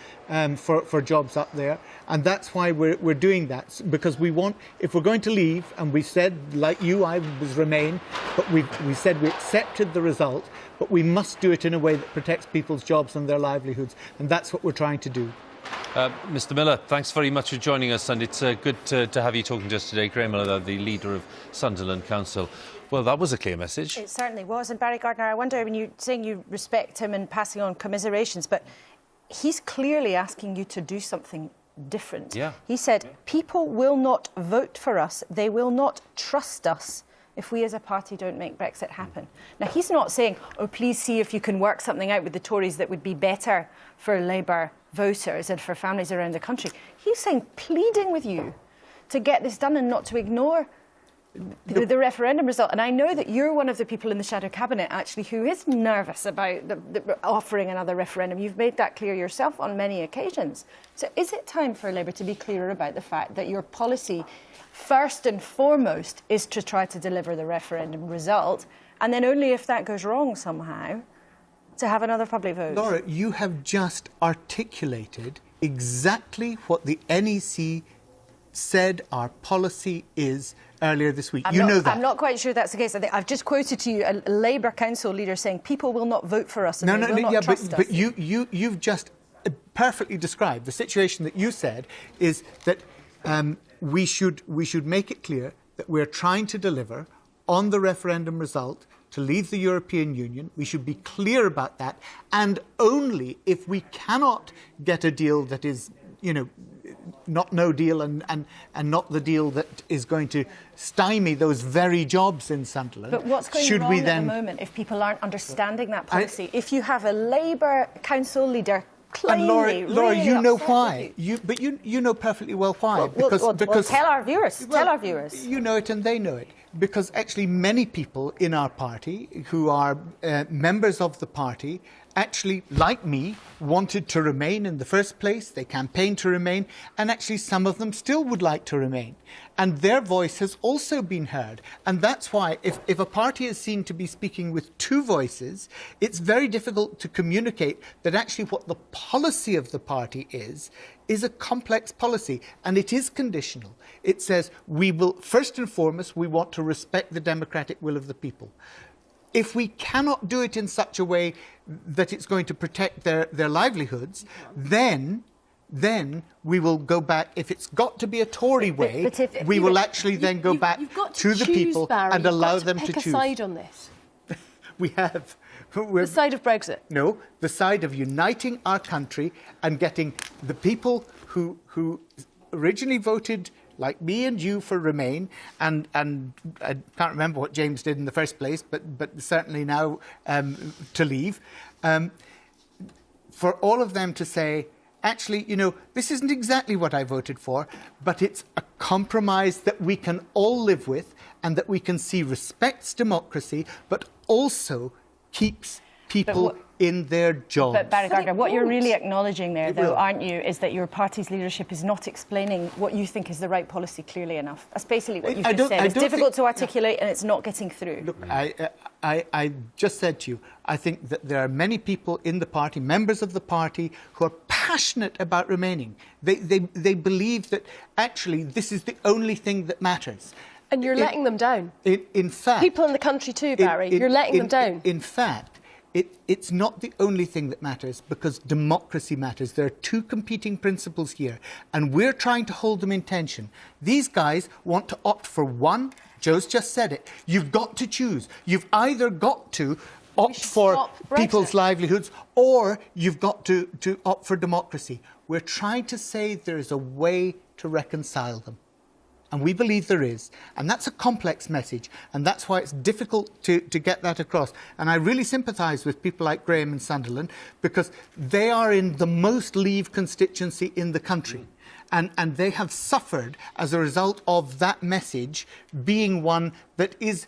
for jobs up there. And that's why we're doing that, because we want, if we're going to leave, and we've said, like you, I was Remain, but we said we accepted the result, but we must do it in a way that protects people's jobs and their livelihoods, and that's what we're trying to do. Mr Miller, thanks very much for joining us, and it's good to have you talking to us today. Graham Miller, the leader of Sunderland Council. Well, that was a clear message. It certainly was. And Barry Gardiner, I wonder, when you're saying you respect him and passing on commiserations, but he's clearly asking you to do something different. Yeah. He said, people will not vote for us. They will not trust us if we as a party don't make Brexit happen. Now, he's not saying, oh, please see if you can work something out with the Tories that would be better for Labour voters and for families around the country. He's saying, pleading with you to get this done and not to ignore the referendum result. And I know that you're one of the people in the Shadow Cabinet, actually, who is nervous about offering another referendum. You've made that clear yourself on many occasions. So is it time for Labour to be clearer about the fact that your policy, first and foremost, is to try to deliver the referendum result, and then only if that goes wrong somehow, to have another public vote? Laura, you have just articulated exactly what the NEC said our policy is earlier this week. You know that. I'm not quite sure that's the case. I've just quoted to you a Labour council leader saying people will not vote for us and they will not trust us. But you've just perfectly described the situation that you said is that we should make it clear that we're trying to deliver on the referendum result to leave the European Union. We should be clear about that. And only if we cannot get a deal that is, not no deal and not the deal that is going to stymie those very jobs in Sunderland. But what's going should wrong we at then, the moment if people aren't understanding that policy? If you have a Labour council leader and Laura, really you know upset why. You know perfectly well why. Well, tell our viewers. Tell our viewers. You know it and they know it. Because actually many people in our party who are members of the party actually, like me, wanted to remain in the first place. They campaigned to remain, and actually some of them still would like to remain. And their voice has also been heard. And that's why if a party is seen to be speaking with two voices, it's very difficult to communicate that actually what the policy of the party is a complex policy, and it is conditional. It says we will, first and foremost, we want to respect the democratic will of the people. If we cannot do it in such a way that it's going to protect their livelihoods, then we will go back. If it's got to be a Tory way, we will actually then go back to the people and allow them to choose. Pick a side on this. We have. The side of Brexit? No, the side of uniting our country and getting the people who originally voted like me and you for Remain, and I can't remember what James did in the first place, but certainly now to leave, for all of them to say, actually, this isn't exactly what I voted for, but it's a compromise that we can all live with and that we can see respects democracy, but also keeps people in their jobs. But Barry Gardiner, what you're really acknowledging there, though, aren't you, is that your party's leadership is not explaining what you think is the right policy clearly enough. That's basically what you've just said. It's difficult to articulate and it's not getting through. Look, I just said to you, I think that there are many people in the party, members of the party, who are passionate about remaining. They believe that actually this is the only thing that matters. And you're letting them down. In fact... People in the country too, Barry. You're letting them down. In fact, it's not the only thing that matters, because democracy matters. There are two competing principles here, and we're trying to hold them in tension. These guys want to opt for one. Joe's just said it. You've got to choose. You've either got to opt for people's livelihoods, or you've got to opt for democracy. We're trying to say there is a way to reconcile them. And we believe there is. And that's a complex message. And that's why it's difficult to get that across. And I really sympathise with people like Graham in Sunderland, because they are in the most Leave constituency in the country. And they have suffered as a result of that message being one that is,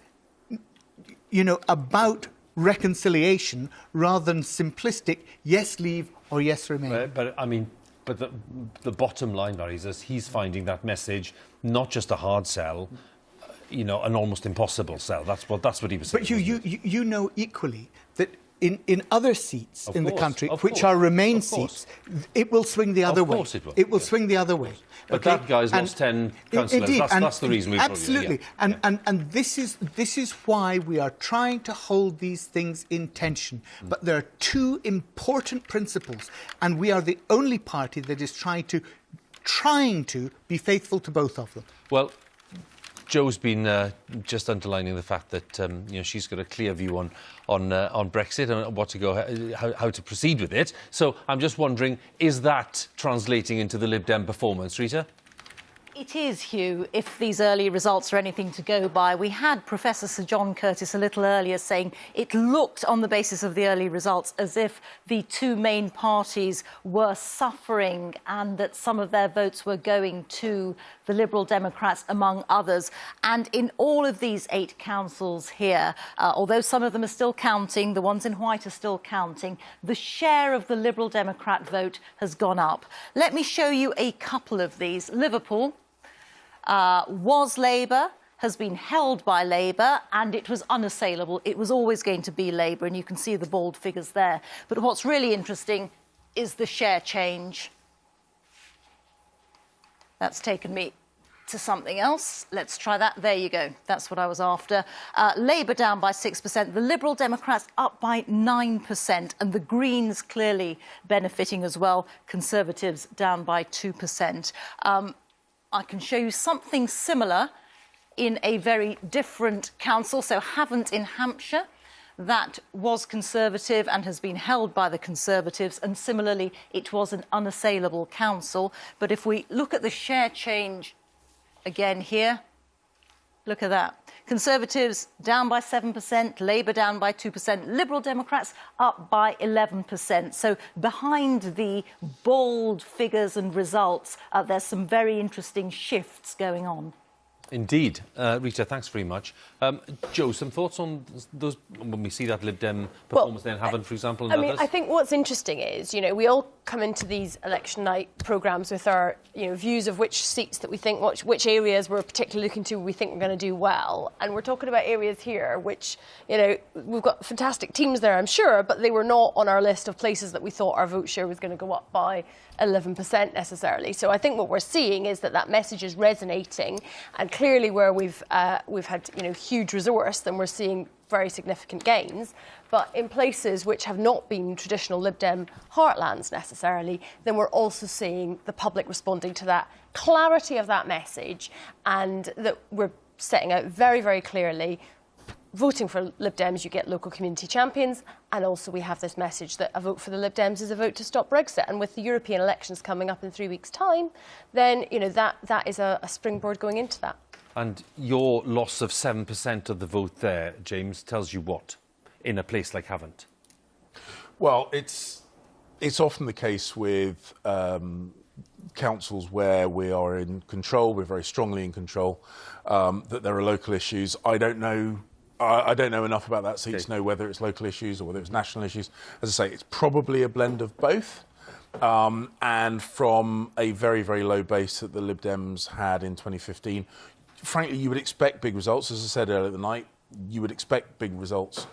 about reconciliation rather than simplistic, yes, Leave or yes, Remain. But the bottom line, Barry, is he's finding that message not just a hard sell, an almost impossible sell. That's what he was saying. But you know equally that in other seats in the country, which are Remain seats, it will swing the other way. Of course it will. It will swing the other way. But that guy's lost 10 councillors. Indeed, that's the reason we brought you. Absolutely. And this is why we are trying to hold these things in tension. But there are two important principles, and we are the only party that is trying to be faithful to both of them. Well, Joe's been just underlining the fact that she's got a clear view on Brexit and what to go, how to proceed with it. So I'm just wondering, is that translating into the Lib Dem performance, Rita? It is, Hugh, if these early results are anything to go by. We had Professor Sir John Curtis a little earlier saying it looked, on the basis of the early results, as if the two main parties were suffering and that some of their votes were going to the Liberal Democrats, among others. And in all of these 8 councils here, although some of them are still counting, the ones in white are still counting, the share of the Liberal Democrat vote has gone up. Let me show you a couple of these. Liverpool was Labour, has been held by Labour, and it was unassailable. It was always going to be Labour, and you can see the bold figures there. But what's really interesting is the share change. That's taken me to something else. Let's try that. There you go. That's what I was after. Labour down by 6%. The Liberal Democrats up by 9%. And the Greens clearly benefiting as well. Conservatives down by 2%. I can show you something similar in a very different council, so Havant in Hampshire. that was Conservative and has been held by the Conservatives, and similarly it was an unassailable council. But if we look at the share change again here, look at that. Conservatives down by 7%, Labour down by 2%, Liberal Democrats up by 11%. So behind the bold figures and results, there's some very interesting shifts going on. Indeed. Rita, thanks very much. Jo, some thoughts on those, when we see that Lib Dem performance then Haven, for example, and others? I think what's interesting is, we all come into these election night programmes with our, views of which seats that we think, which areas we're particularly looking to, we think we're going to do well. And we're talking about areas here which, we've got fantastic teams there, I'm sure, but they were not on our list of places that we thought our vote share was going to go up by 11% necessarily. So I think what we're seeing is that message is resonating, and clearly where we've had huge resource, then we're seeing very significant gains. But in places which have not been traditional Lib Dem heartlands necessarily, then we're also seeing the public responding to that clarity of that message, and that we're setting out very, very clearly, voting for Lib Dems, you get local community champions, and also we have this message that a vote for the Lib Dems is a vote to stop Brexit. And with the European elections coming up in 3 weeks' time, then that is a springboard going into that. And your loss of 7% of the vote there, James, tells you what in a place like Havant? Well, it's often the case with councils where we are in control, we're very strongly in control, that there are local issues. I don't know enough about that seat to know whether it's local issues or whether it's national issues. As I say, it's probably a blend of both. And from a very, very low base that the Lib Dems had in 2015, frankly, you would expect big results. As I said earlier tonight, you would expect big results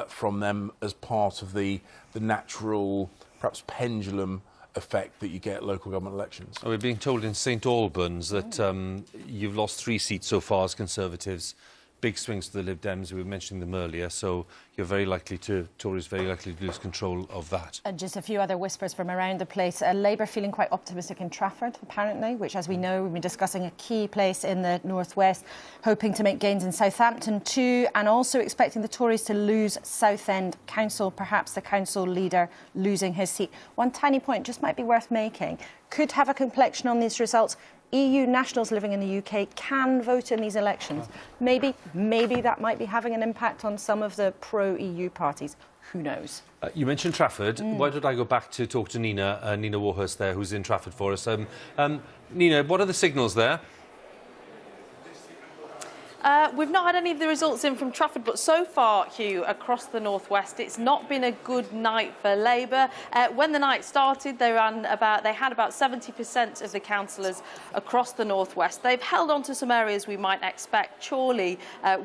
from them as part of the natural, perhaps pendulum effect that you get at local government elections. We're being told in St Albans that you've lost 3 seats so far as Conservatives. Big swings to the Lib Dems. We were mentioning them earlier, so Tories very likely to lose control of that. And just a few other whispers from around the place. Labour feeling quite optimistic in Trafford, apparently, which, as we know, we've been discussing, a key place in the northwest, hoping to make gains in Southampton too, and also expecting the Tories to lose Southend Council, perhaps the council leader losing his seat. One tiny point just might be worth making. Could have a complexion on these results. EU nationals living in the UK can vote in these elections. Maybe that might be having an impact on some of the pro-EU parties. Who knows? You mentioned Trafford. Why don't I go back to talk to Nina Warhurst there, who's in Trafford for us. Nina, what are the signals there? We've not had any of the results in from Trafford, but so far, Hugh, across the northwest, it's not been a good night for Labour. When the night started, they had about 70% of the councillors across the northwest. They've held on to some areas we might expect: Chorley,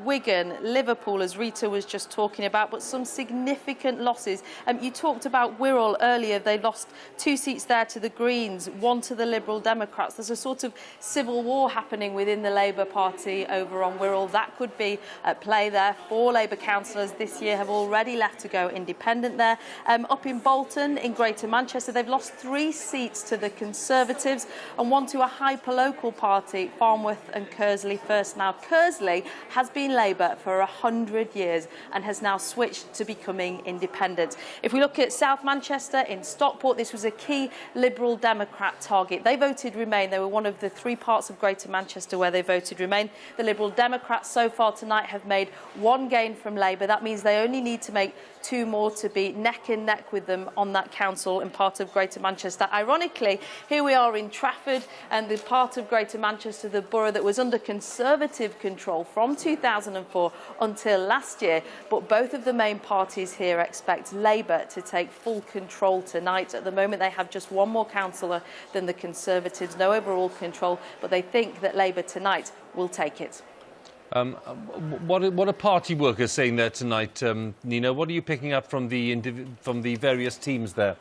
Wigan, Liverpool, as Rita was just talking about, but some significant losses. You talked about Wirral earlier. They lost 2 seats there to the Greens, 1 to the Liberal Democrats. There's a sort of civil war happening within the Labour Party over on Wirral. That could be at play there. 4 Labour councillors this year have already left to go independent there. Up in Bolton, in Greater Manchester, they've lost 3 seats to the Conservatives and 1 to a hyper-local party, Farnworth and Kersley First. Now, Kersley has been Labour for 100 years and has now switched to becoming independent. If we look at South Manchester, in Stockport, this was a key Liberal Democrat target. They voted Remain. They were one of the 3 parts of Greater Manchester where they voted Remain. The Liberal Democrats so far tonight have made 1 gain from Labour. That means they only need to make 2 more to be neck and neck with them on that council in part of Greater Manchester. Ironically, here we are in Trafford, and the part of Greater Manchester, the borough that was under Conservative control from 2004 until last year. But both of the main parties here expect Labour to take full control tonight. At the moment, they have just 1 more councillor than the Conservatives, no overall control, but they think that Labour tonight will take it. What are party workers saying there tonight, Nina? What are you picking up from the various teams there?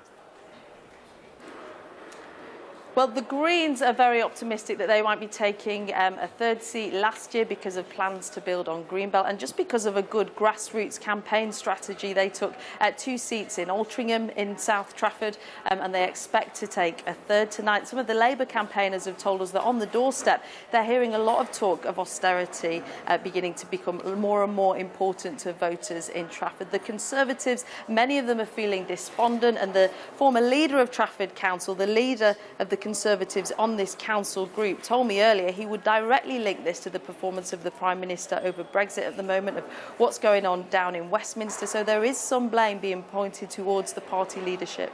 Well, the Greens are very optimistic that they might be taking a third seat last year because of plans to build on Greenbelt, and just because of a good grassroots campaign strategy. They took 2 seats in Altrincham in South Trafford, and they expect to take a third tonight. Some of the Labour campaigners have told us that on the doorstep they're hearing a lot of talk of austerity beginning to become more and more important to voters in Trafford. The Conservatives, many of them are feeling despondent, and the former leader of Trafford Council, the leader of the Conservatives on this council group, told me earlier he would directly link this to the performance of the Prime Minister over Brexit at the moment, of what's going on down in Westminster. So there is some blame being pointed towards the party leadership.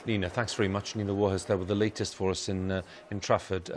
Nina, thanks very much. Nina Warhurst there with the latest for us in Trafford.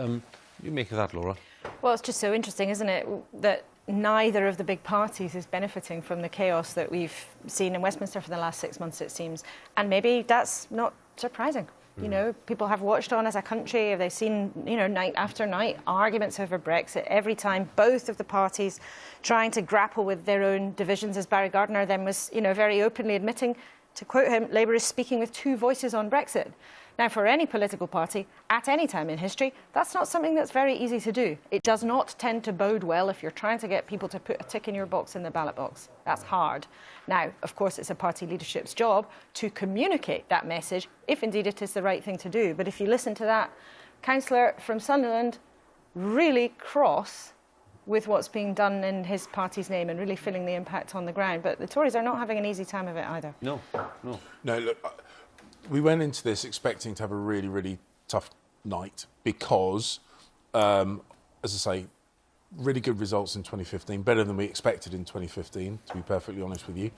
You make of that, Laura? Well, it's just so interesting, isn't it, that neither of the big parties is benefiting from the chaos that we've seen in Westminster for the last 6 months, it seems. And maybe that's not surprising. You know, people have watched on as a country. They've seen, you know, night after night arguments over Brexit. Every time both of the parties trying to grapple with their own divisions, as Barry Gardiner then was, you know, very openly admitting, to quote him, Labour is speaking with 2 voices on Brexit. Now, for any political party, at any time in history, that's not something that's very easy to do. It does not tend to bode well if you're trying to get people to put a tick in your box in the ballot box. That's hard. Now, of course, it's a party leadership's job to communicate that message, if indeed it is the right thing to do. But if you listen to that councillor from Sunderland, really cross with what's being done in his party's name and really feeling the impact on the ground. But the Tories are not having an easy time of it either. No. No, look, we went into this expecting to have a really, really tough night because, as I say, really good results in 2015, better than we expected in 2015, to be perfectly honest with you,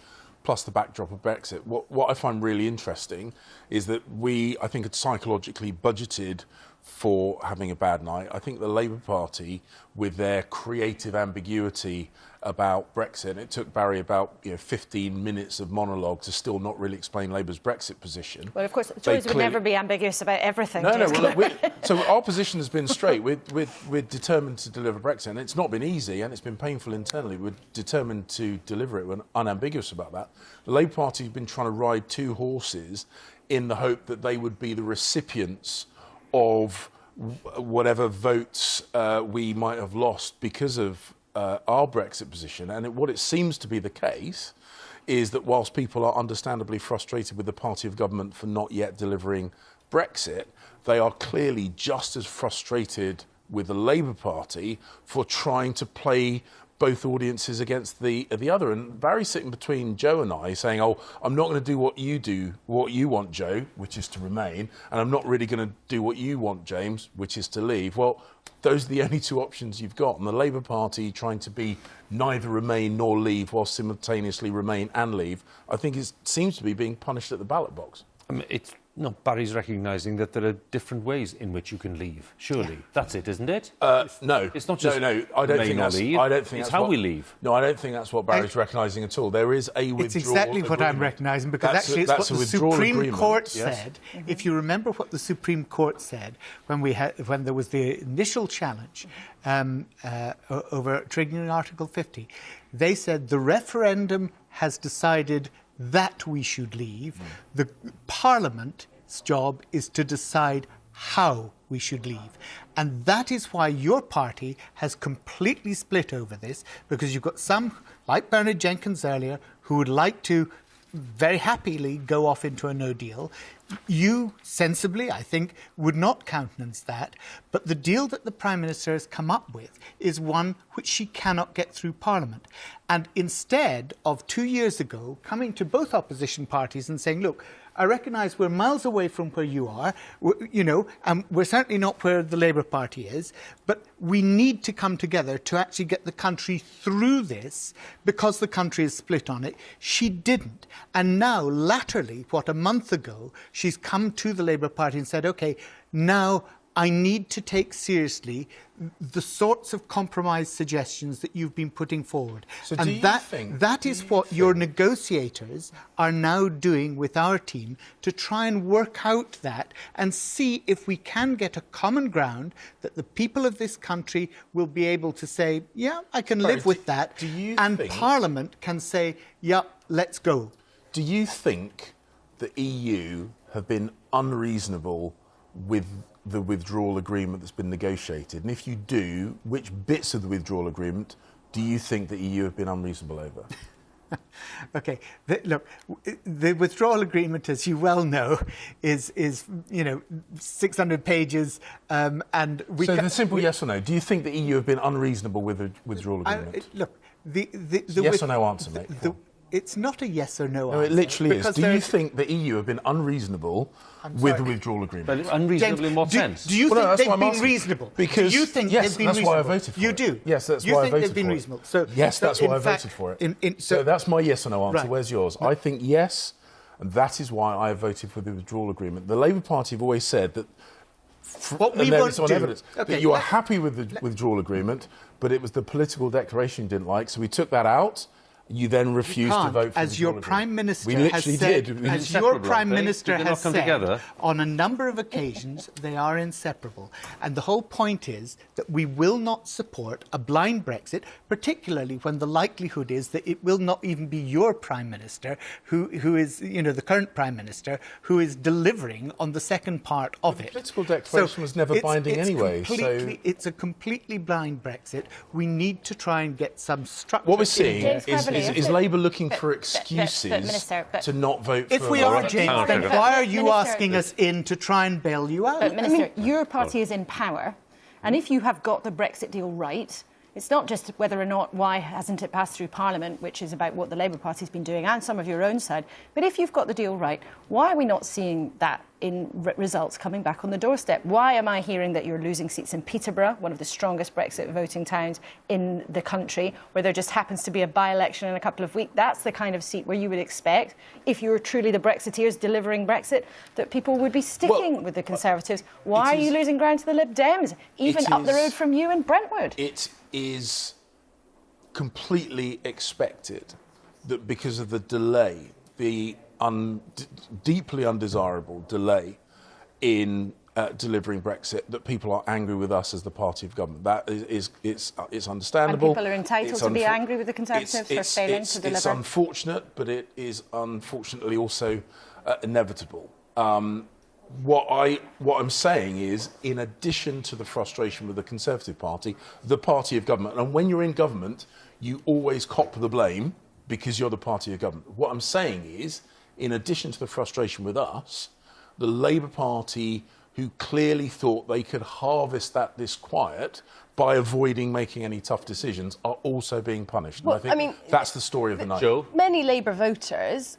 plus the backdrop of Brexit. What I find really interesting is that we, I think, had psychologically budgeted for having a bad night. I think the Labour Party, with their creative ambiguity about Brexit, it took Barry about 15 minutes of monologue to still not really explain Labour's Brexit position. Well, of course, the Tories would never be ambiguous about everything. No. Well, look, so our position has been straight. We're determined to deliver Brexit, and it's not been easy, and it's been painful internally. We're determined to deliver it. We're unambiguous about that. The Labour Party has been trying to ride 2 horses in the hope that they would be the recipients of whatever votes we might have lost because of our Brexit position. And what it seems to be the case is that whilst people are understandably frustrated with the party of government for not yet delivering Brexit, they are clearly just as frustrated with the Labour Party for trying to play both audiences against the other. And Barry's sitting between Joe and I saying, oh, I'm not going to do what you want, Joe, which is to remain, and I'm not really going to do what you want, James, which is to leave. Well, those are the only 2 options you've got. And the Labour Party trying to be neither remain nor leave while simultaneously remain and leave, I think it seems to be being punished at the ballot box. Barry's recognising that there are different ways in which you can leave. Surely, that's it, isn't it? No, it's not just no. I don't think that's. Leave. I don't think it's that's how what, we leave. No, I don't think that's what Barry's recognising at all. There is a withdrawal. It's exactly what I'm recognising, because actually it's what the Supreme Court said. If you remember what the Supreme Court said when there was the initial challenge over triggering Article 50, they said the referendum has decided that we should leave. The Parliament's job is to decide how we should leave. And that is why your party has completely split over this, because you've got some, like Bernard Jenkins earlier, who would like to very happily go off into a no deal. You, sensibly, I think, would not countenance that. But the deal that the Prime Minister has come up with is one which she cannot get through Parliament. And instead of 2 years ago coming to both opposition parties and saying, look, I recognise we're miles away from where you are, and we're certainly not where the Labour Party is, but we need to come together to actually get the country through this because the country is split on it. She didn't. And now, latterly, a month ago, she's come to the Labour Party and said, OK, now I need to take seriously the sorts of compromise suggestions that you've been putting forward. So and that is what your negotiators are now doing with our team, to try and work out that and see if we can get a common ground that the people of this country will be able to say, yeah, I can live with that. And Parliament can say, yeah, let's go. Do you think the EU have been unreasonable with the withdrawal agreement that's been negotiated? And if you do, which bits of the withdrawal agreement do you think the EU have been unreasonable over? Okay, look, the withdrawal agreement, as you well know, is 600 pages, and we. So the simple yes or no: do you think the EU have been unreasonable with the withdrawal agreement? Look, the yes or no answer, mate. It's not a yes or no answer. No, it literally is. Do you think the EU have been unreasonable with the withdrawal agreement? But unreasonable in what sense? Do you think they've been reasonable? Because do you think yes, they've been that's reasonable? why I voted for it. You do? Yes, that's you why I think voted they've been for it. reasonable? So yes, that's why I voted for it. So that's my yes or no answer. Right. Where's yours? I think yes, and that is why I voted for the withdrawal agreement. The Labour Party have always said that. What we won't do. Evidence, that you are happy with the withdrawal agreement, but it was the political declaration you didn't like, so we took that out. You then refused to vote for as your Prime Minister we literally has said, did. as your Prime Minister has said, together? On a number of occasions, they are inseparable. And the whole point is that we will not support a blind Brexit, particularly when the likelihood is that it will not even be your Prime Minister, who is, the current Prime Minister, who is delivering on the second part of it. The political declaration was never binding anyway. It's a completely blind Brexit. We need to try and get some structure. What we're seeing is Labour looking for excuses to not vote for... If we are, James, then why are you asking us in to try and bail you out? But, Minister, your party is in power, and if you have got the Brexit deal right, it's not just whether or not why hasn't it passed through Parliament, which is about what the Labour Party's been doing, and some of your own side, but if you've got the deal right, why are we not seeing that in results coming back on the doorstep? Why am I hearing that you're losing seats in Peterborough, one of the strongest Brexit voting towns in the country, where there just happens to be a by-election in a couple of weeks? That's the kind of seat where you would expect, if you were truly the Brexiteers delivering Brexit, that people would be sticking with the Conservatives. Why are you losing ground to the Lib Dems, even up the road from you in Brentwood? It is completely expected that because of the delay, the deeply undesirable delay in delivering Brexit, that people are angry with us as the party of government. That it's understandable. And people are entitled to be angry with the Conservatives for failing to deliver. It's unfortunate, but it is unfortunately also inevitable. What I'm saying is, in addition to the frustration with the Conservative Party, the party of government, and when you're in government, you always cop the blame because you're the party of government. What I'm saying is, in addition to the frustration with us, the Labour Party, who clearly thought they could harvest that disquiet by avoiding making any tough decisions, are also being punished. Well, and I think that's the story of the night. Joe? Many Labour voters,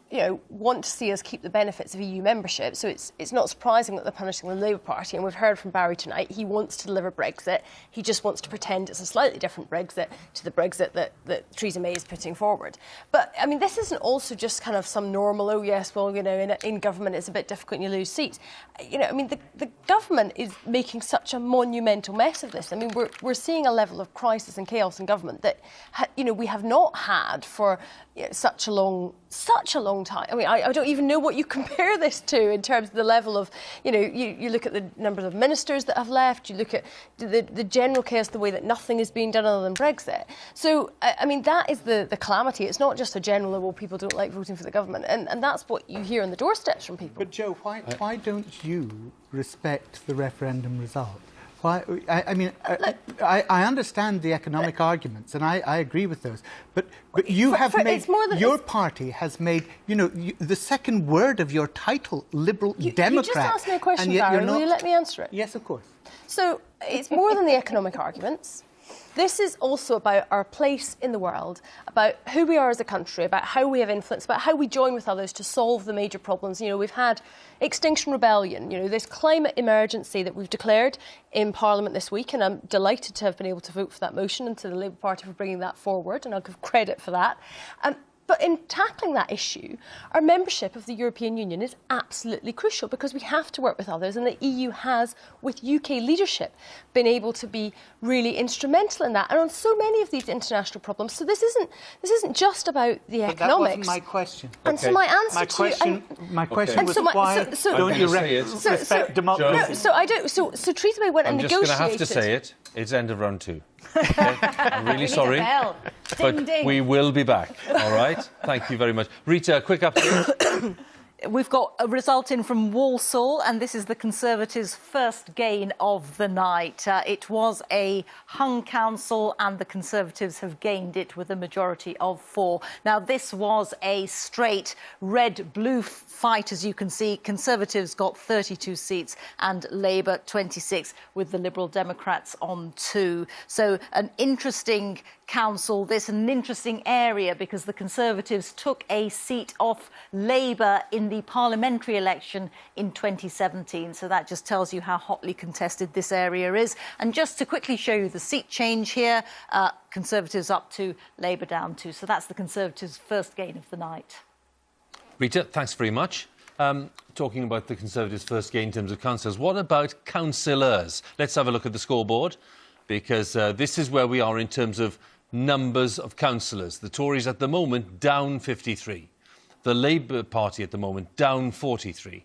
want to see us keep the benefits of EU membership, so it's not surprising that they're punishing the Labour Party, and we've heard from Barry tonight, he wants to deliver Brexit, he just wants to pretend it's a slightly different Brexit to the Brexit that Theresa May is putting forward. But, this isn't also just kind of some normal, in government it's a bit difficult and you lose seats. The government is making such a monumental mess of this. We're seeing a level of crisis and chaos in government that, we have not had for such a long time. I don't even know what you compare this to in terms of the level of, you look at the number of ministers that have left, you look at the general chaos, the way that nothing is being done other than Brexit. So, that is the calamity. It's not just a general, people don't like voting for the government. And that's what you hear on the doorsteps from people. But, Joe, why don't you respect the referendum result? Why? I understand the economic arguments, and I agree with those. But you have made your party has made the second word of your title, Liberal Democrat. You just asked me a question, Barry. Will you let me answer it? Yes, of course. So it's more than the economic arguments. This is also about our place in the world, about who we are as a country, about how we have influence, about how we join with others to solve the major problems. We've had Extinction Rebellion, this climate emergency that we've declared in Parliament this week, and I'm delighted to have been able to vote for that motion and to the Labour Party for bringing that forward, and I'll give credit for that. But in tackling that issue, our membership of the European Union is absolutely crucial because we have to work with others, and the EU has, with UK leadership, been able to be really instrumental in that and on so many of these international problems. So this isn't just about the economics. That wasn't my question. And so my answer my question was why don't you respect democracy? So I don't. So Theresa May went and negotiated. I'm just going to have to say it. It's end of round 2. Okay? I'm really sorry, but we will be back. All right. Thank you very much, Rita. A quick update. We've got a result in from Walsall, and this is the Conservatives' first gain of the night. It was a hung council, and the Conservatives have gained it with a majority of 4. Now, this was a straight red-blue fight, as you can see. Conservatives got 32 seats and Labour 26, with the Liberal Democrats on 2. So an interesting council, this an interesting area, because the Conservatives took a seat off Labour in the parliamentary election in 2017. So that just tells you how hotly contested this area is. And just to quickly show you the seat change here, Conservatives up 2, Labour down 2. So that's the Conservatives' first gain of the night. Rita, thanks very much. Talking about the Conservatives' first gain in terms of councillors, what about councillors? Let's have a look at the scoreboard, because this is where we are in terms of numbers of councillors. The Tories at the moment down 53. The Labour Party at the moment down 43.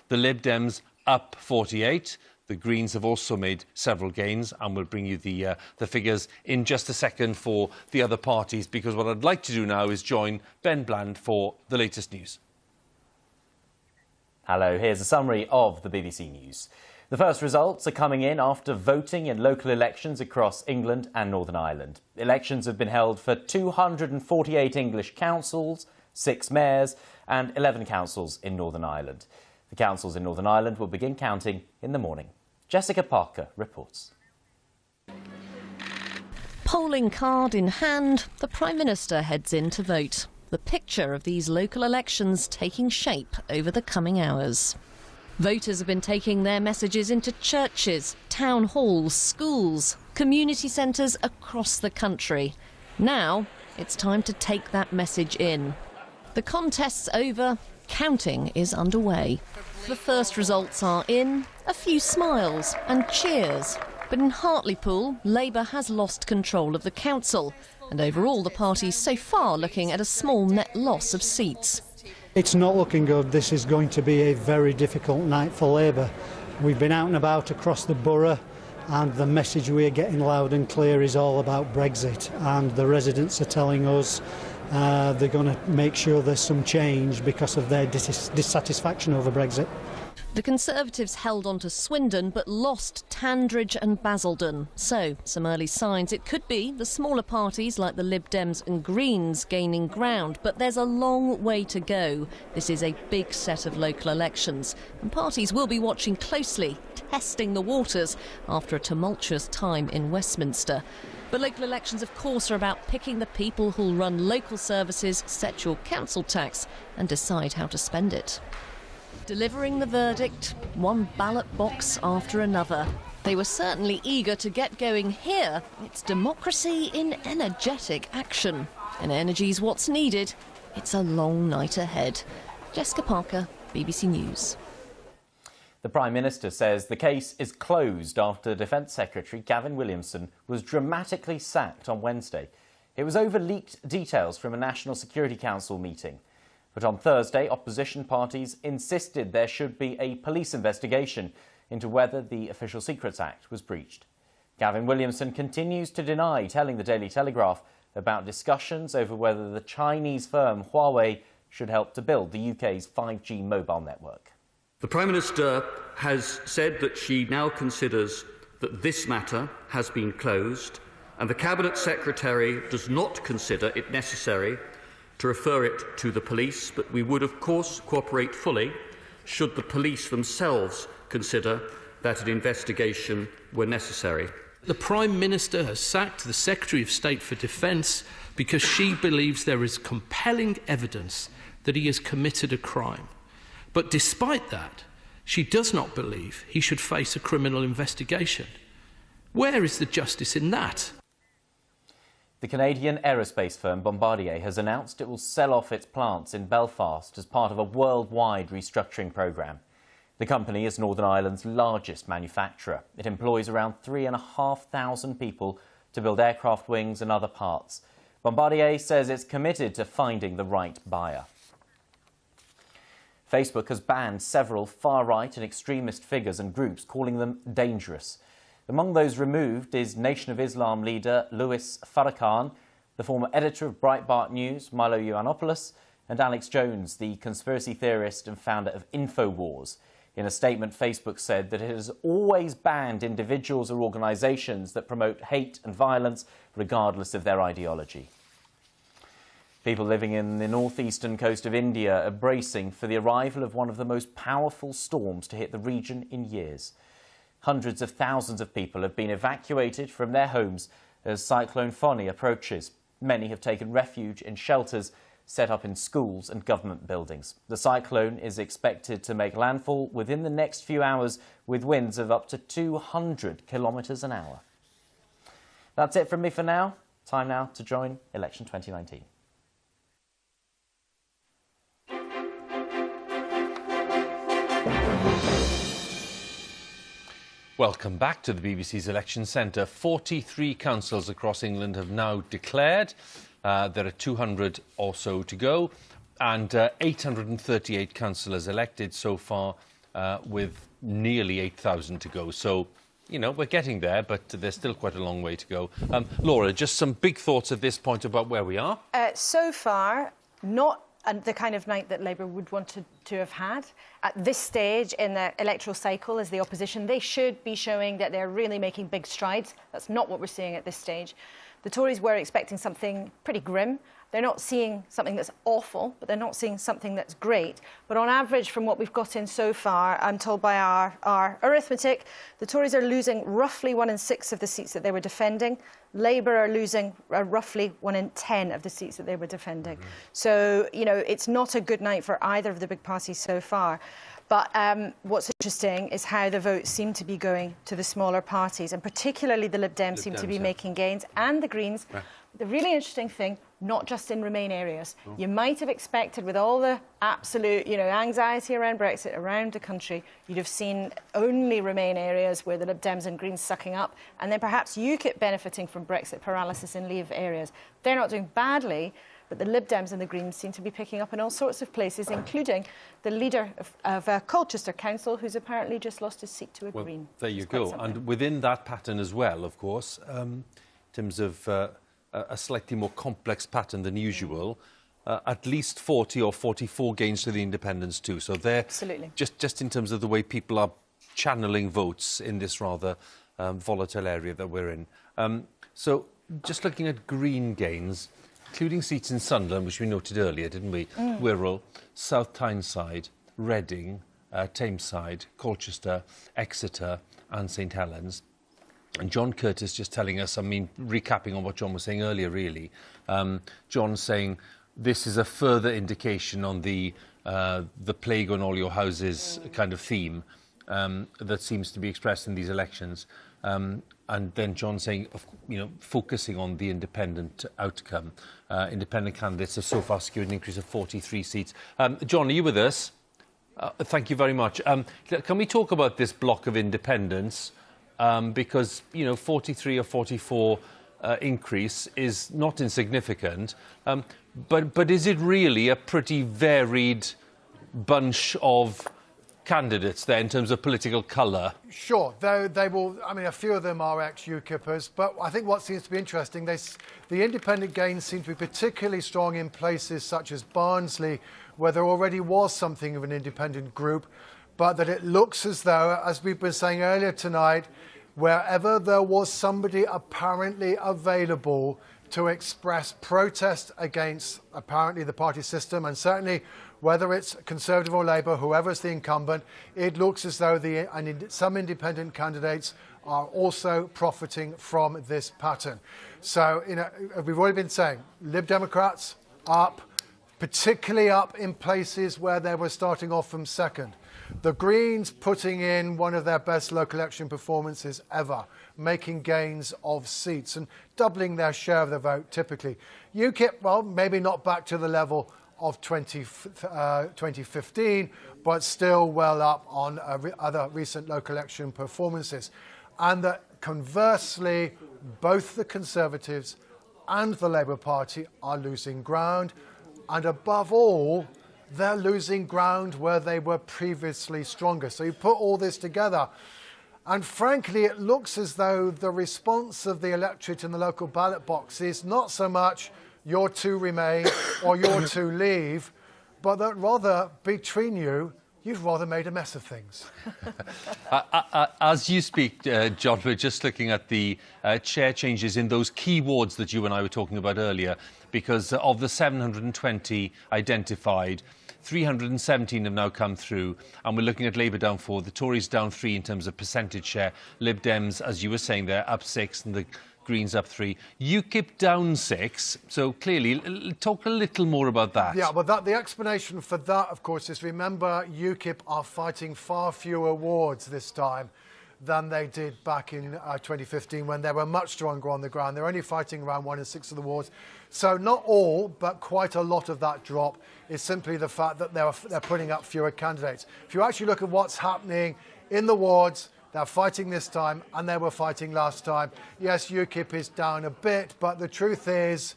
The Lib Dems up 48. The Greens have also made several gains, and we'll bring you the figures in just a second for the other parties, because what I'd like to do now is join Ben Bland for the latest news. Hello, here's a summary of the BBC News. The first results are coming in after voting in local elections across England and Northern Ireland. Elections have been held for 248 English councils, 6 mayors and 11 councils in Northern Ireland. The councils in Northern Ireland will begin counting in the morning. Jessica Parker reports. Polling card in hand, the Prime Minister heads in to vote. The picture of these local elections taking shape over the coming hours. Voters have been taking their messages into churches, town halls, schools, community centres across the country. Now it's time to take that message in. The contest's over, counting is underway. The first results are in, a few smiles and cheers. But in Hartlepool, Labour has lost control of the council, and overall the party's so far looking at a small net loss of seats. It's not looking good. This is going to be a very difficult night for Labour. We've been out and about across the borough, and the message we're getting loud and clear is all about Brexit, and the residents are telling us they're going to make sure there's some change because of their dissatisfaction over Brexit. The Conservatives held on to Swindon but lost Tandridge and Basildon. So, some early signs it could be the smaller parties like the Lib Dems and Greens gaining ground, but there's a long way to go. This is a big set of local elections, and parties will be watching closely, testing the waters after a tumultuous time in Westminster. But local elections, of course, are about picking the people who'll run local services, set your council tax and decide how to spend it. Delivering the verdict, one ballot box after another. They were certainly eager to get going here. It's democracy in energetic action. And energy's what's needed. It's a long night ahead. Jessica Parker, BBC News. The Prime Minister says the case is closed after Defence Secretary Gavin Williamson was dramatically sacked on Wednesday. It was over leaked details from a National Security Council meeting. But on Thursday, opposition parties insisted there should be a police investigation into whether the Official Secrets Act was breached. Gavin Williamson continues to deny telling the Daily Telegraph about discussions over whether the Chinese firm Huawei should help to build the UK's 5G mobile network. The Prime Minister has said that she now considers that this matter has been closed, and the Cabinet Secretary does not consider it necessary to refer it to the police, but we would of course cooperate fully should the police themselves consider that an investigation were necessary. The Prime Minister has sacked the Secretary of State for Defence because she believes there is compelling evidence that he has committed a crime. But despite that, she does not believe he should face a criminal investigation. Where is the justice in that? The Canadian aerospace firm Bombardier has announced it will sell off its plants in Belfast as part of a worldwide restructuring programme. The company is Northern Ireland's largest manufacturer. It employs around 3,500 people to build aircraft wings and other parts. Bombardier says it's committed to finding the right buyer. Facebook has banned several far-right and extremist figures and groups, calling them dangerous. Among those removed is Nation of Islam leader Louis Farrakhan, the former editor of Breitbart News, Milo Yiannopoulos, and Alex Jones, the conspiracy theorist and founder of InfoWars. In a statement, Facebook said that it has always banned individuals or organisations that promote hate and violence, regardless of their ideology. People living in the northeastern coast of India are bracing for the arrival of one of the most powerful storms to hit the region in years. Hundreds of thousands of people have been evacuated from their homes as Cyclone Fani approaches. Many have taken refuge in shelters set up in schools and government buildings. The cyclone is expected to make landfall within the next few hours with winds of up to 200 kilometres an hour. That's it from me for now. Time now to join Election 2019. Welcome back to the BBC's Election Centre. 43 councils across England have now declared. There are 200 or so to go, and 838 councillors elected so far, with nearly 8,000 to go. So, you know, we're getting there, but there's still quite a long way to go. Laura, just some big thoughts at this point about where we are? So far, not the kind of night that Labour would want to have had. At this stage in the electoral cycle as the opposition, they should be showing that they're really making big strides. That's not what we're seeing at this stage. The Tories were expecting something pretty grim. They're not seeing something that's awful, but they're not seeing something that's great. But on average, from what we've got in so far, I'm told by our arithmetic, the Tories are losing roughly 1 in 6 of the seats that they were defending. Labour are losing roughly 1 in 10 of the seats that they were defending. So, you know, it's not a good night for either of the big parties so far. But what's interesting is how the votes seem to be going to the smaller parties, and particularly the Lib Dems seem to be making gains, and the Greens. Yeah. The really interesting thing, not just in Remain areas. Oh. You might have expected, with all the absolute, you know, anxiety around Brexit around the country, you'd have seen only Remain areas where the Lib Dems and Greens sucking up, and then perhaps UKIP benefiting from Brexit paralysis in Leave areas. They're not doing badly, but the Lib Dems and the Greens seem to be picking up in all sorts of places, including the leader of Colchester Council, who's apparently just lost his seat to a Green. There you go. And within that pattern as well, of course, in terms of a slightly more complex pattern than usual, at least 40 or 44 gains to the independents too. So they're just in terms of the way people are channeling votes in this rather volatile area that we're in. So just looking at Green gains, including seats in Sunderland, which we noted earlier, didn't we? Wirral, South Tyneside, Reading, Tameside, Colchester, Exeter and St Helens. And John Curtis just telling us, I mean, recapping on what John was saying earlier, really. John saying this is a further indication on the plague on all your houses kind of theme that seems to be expressed in these elections. And then John saying, you know, focusing on the independent outcome. Independent candidates have so far secured an increase of 43 seats. John, are you with us? Thank you very much. Can we talk about this block of independents? Because, you know, 43 or 44 increase is not insignificant. But is it really a pretty varied bunch of candidates there in terms of political colour? Sure, they will. I mean, a few of them are ex-UKIPers, but I think what seems to be interesting, the independent gains seem to be particularly strong in places such as Barnsley, where there already was something of an independent group, but that it looks as though, as we've been saying earlier tonight, wherever there was somebody apparently available to express protest against apparently the party system, and certainly whether it's Conservative or Labour, whoever's the incumbent, it looks as though some independent candidates are also profiting from this pattern. So, you know, we've already been saying, Lib Democrats up, particularly up in places where they were starting off from second. The Greens putting in one of their best local election performances ever, making gains of seats and doubling their share of the vote typically. UKIP, well, maybe not back to the level of 2015, but still well up on other recent local election performances. And that conversely, both the Conservatives and the Labour Party are losing ground. And above all, they're losing ground where they were previously stronger. So you put all this together, and frankly, it looks as though the response of the electorate in the local ballot box is not so much your two Remain or your two Leave, but that rather between you've rather made a mess of things. As you speak, John, we're just looking at the chair changes in those key wards that you and I were talking about earlier, because of the 720 identified, 317 have now come through, and we're looking at Labour down 4, the Tories down 3 in terms of percentage share, Lib Dems, as you were saying there, up 6, and the Greens up 3. UKIP down 6, so clearly, talk a little more about that. Yeah, well, the explanation for that, of course, is remember UKIP are fighting far fewer wards this time than they did back in 2015 when they were much stronger on the ground. They're only fighting around 1 in 6 of the wards. So not all, but quite a lot of that drop is simply the fact that they're putting up fewer candidates. If you actually look at what's happening in the wards, they're fighting this time, and they were fighting last time. Yes, UKIP is down a bit, but the truth is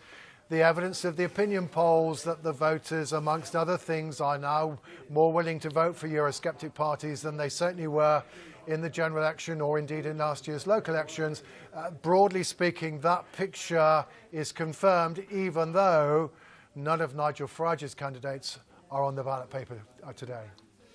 the evidence of the opinion polls that the voters, amongst other things, are now more willing to vote for Eurosceptic parties than they certainly were in the general election or indeed in last year's local elections. Broadly speaking, that picture is confirmed, even though none of Nigel Farage's candidates are on the ballot paper today.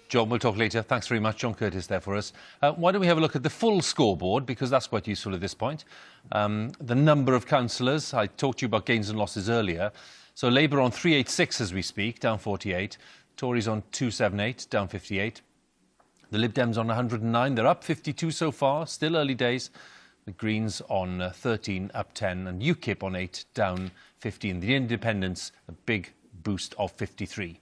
John, we'll talk later. Thanks very much. John Curtis there for us. Why don't we have a look at the full scoreboard, because that's quite useful at this point. The number of councillors. I talked to you about gains and losses earlier. So Labour on 386 as we speak, down 48. Tories on 278, down 58. The Lib Dems on 109. They're up 52 so far, still early days. The Greens on 13, up 10. And UKIP on 8, down 15. The Independents, a big boost of 53.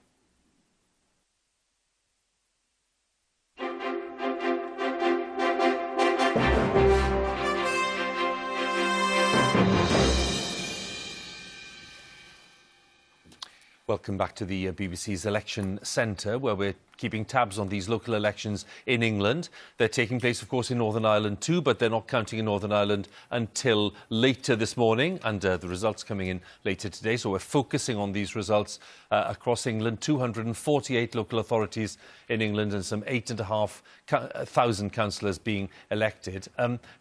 Welcome back to the BBC's Election Centre, where we're keeping tabs on these local elections in England. They're taking place, of course, in Northern Ireland too, but they're not counting in Northern Ireland until later this morning, and the results coming in later today. So we're focusing on these results across England. 248 local authorities in England and some 8,500 councillors being elected.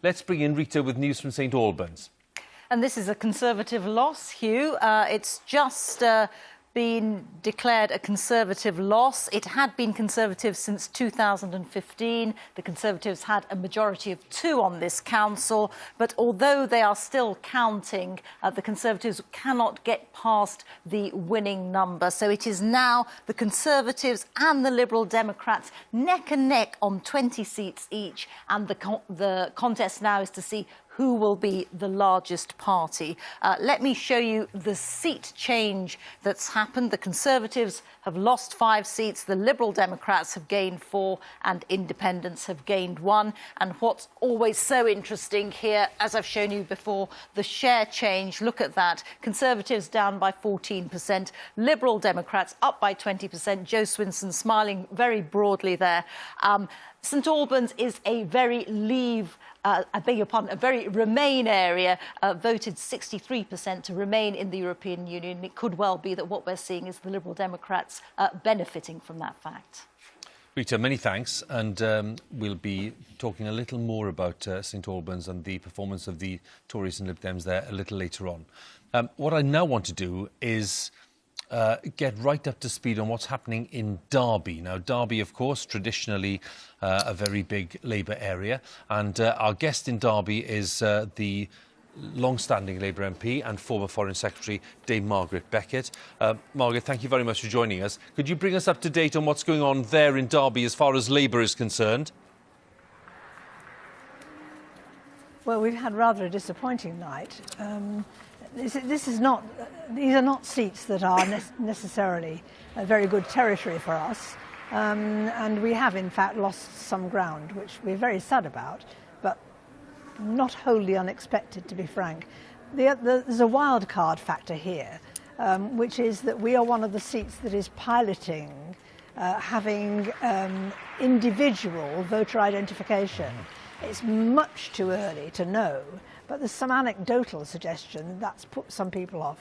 Let's bring in Rita with news from St Albans. And this is a Conservative loss, Hugh. It's just been declared a Conservative loss. It had been Conservative since 2015. The Conservatives had a majority of 2 on this council, but although they are still counting, the Conservatives cannot get past the winning number. So it is now the Conservatives and the Liberal Democrats neck and neck on 20 seats each, and the contest now is to see who will be the largest party. Let me show you the seat change that's happened. The Conservatives have lost 5 seats, the Liberal Democrats have gained 4, and Independents have gained 1. And what's always so interesting here, as I've shown you before, the share change. Look at that. Conservatives down by 14%, Liberal Democrats up by 20%. Jo Swinson smiling very broadly there. St Albans is a very a very Remain area, voted 63% to remain in the European Union. It could well be that what we're seeing is the Liberal Democrats benefiting from that fact. Rita, many thanks, and we'll be talking a little more about St Albans and the performance of the Tories and Lib Dems there a little later on. What I now want to do is get right up to speed on what's happening in Derby. Now, Derby, of course, traditionally a very big Labour area, and our guest in Derby is the long-standing Labour MP and former Foreign Secretary, Dame Margaret Beckett. Margaret, thank you very much for joining us. Could you bring us up to date on what's going on there in Derby as far as Labour is concerned? Well, we've had rather a disappointing night. These are not seats that are necessarily a very good territory for us, and we have in fact lost some ground, which we're very sad about, but not wholly unexpected, to be frank. There's a wild card factor here, which is that we are one of the seats that is piloting having individual voter identification. It's much too early to know, but there's some anecdotal suggestion that's put some people off.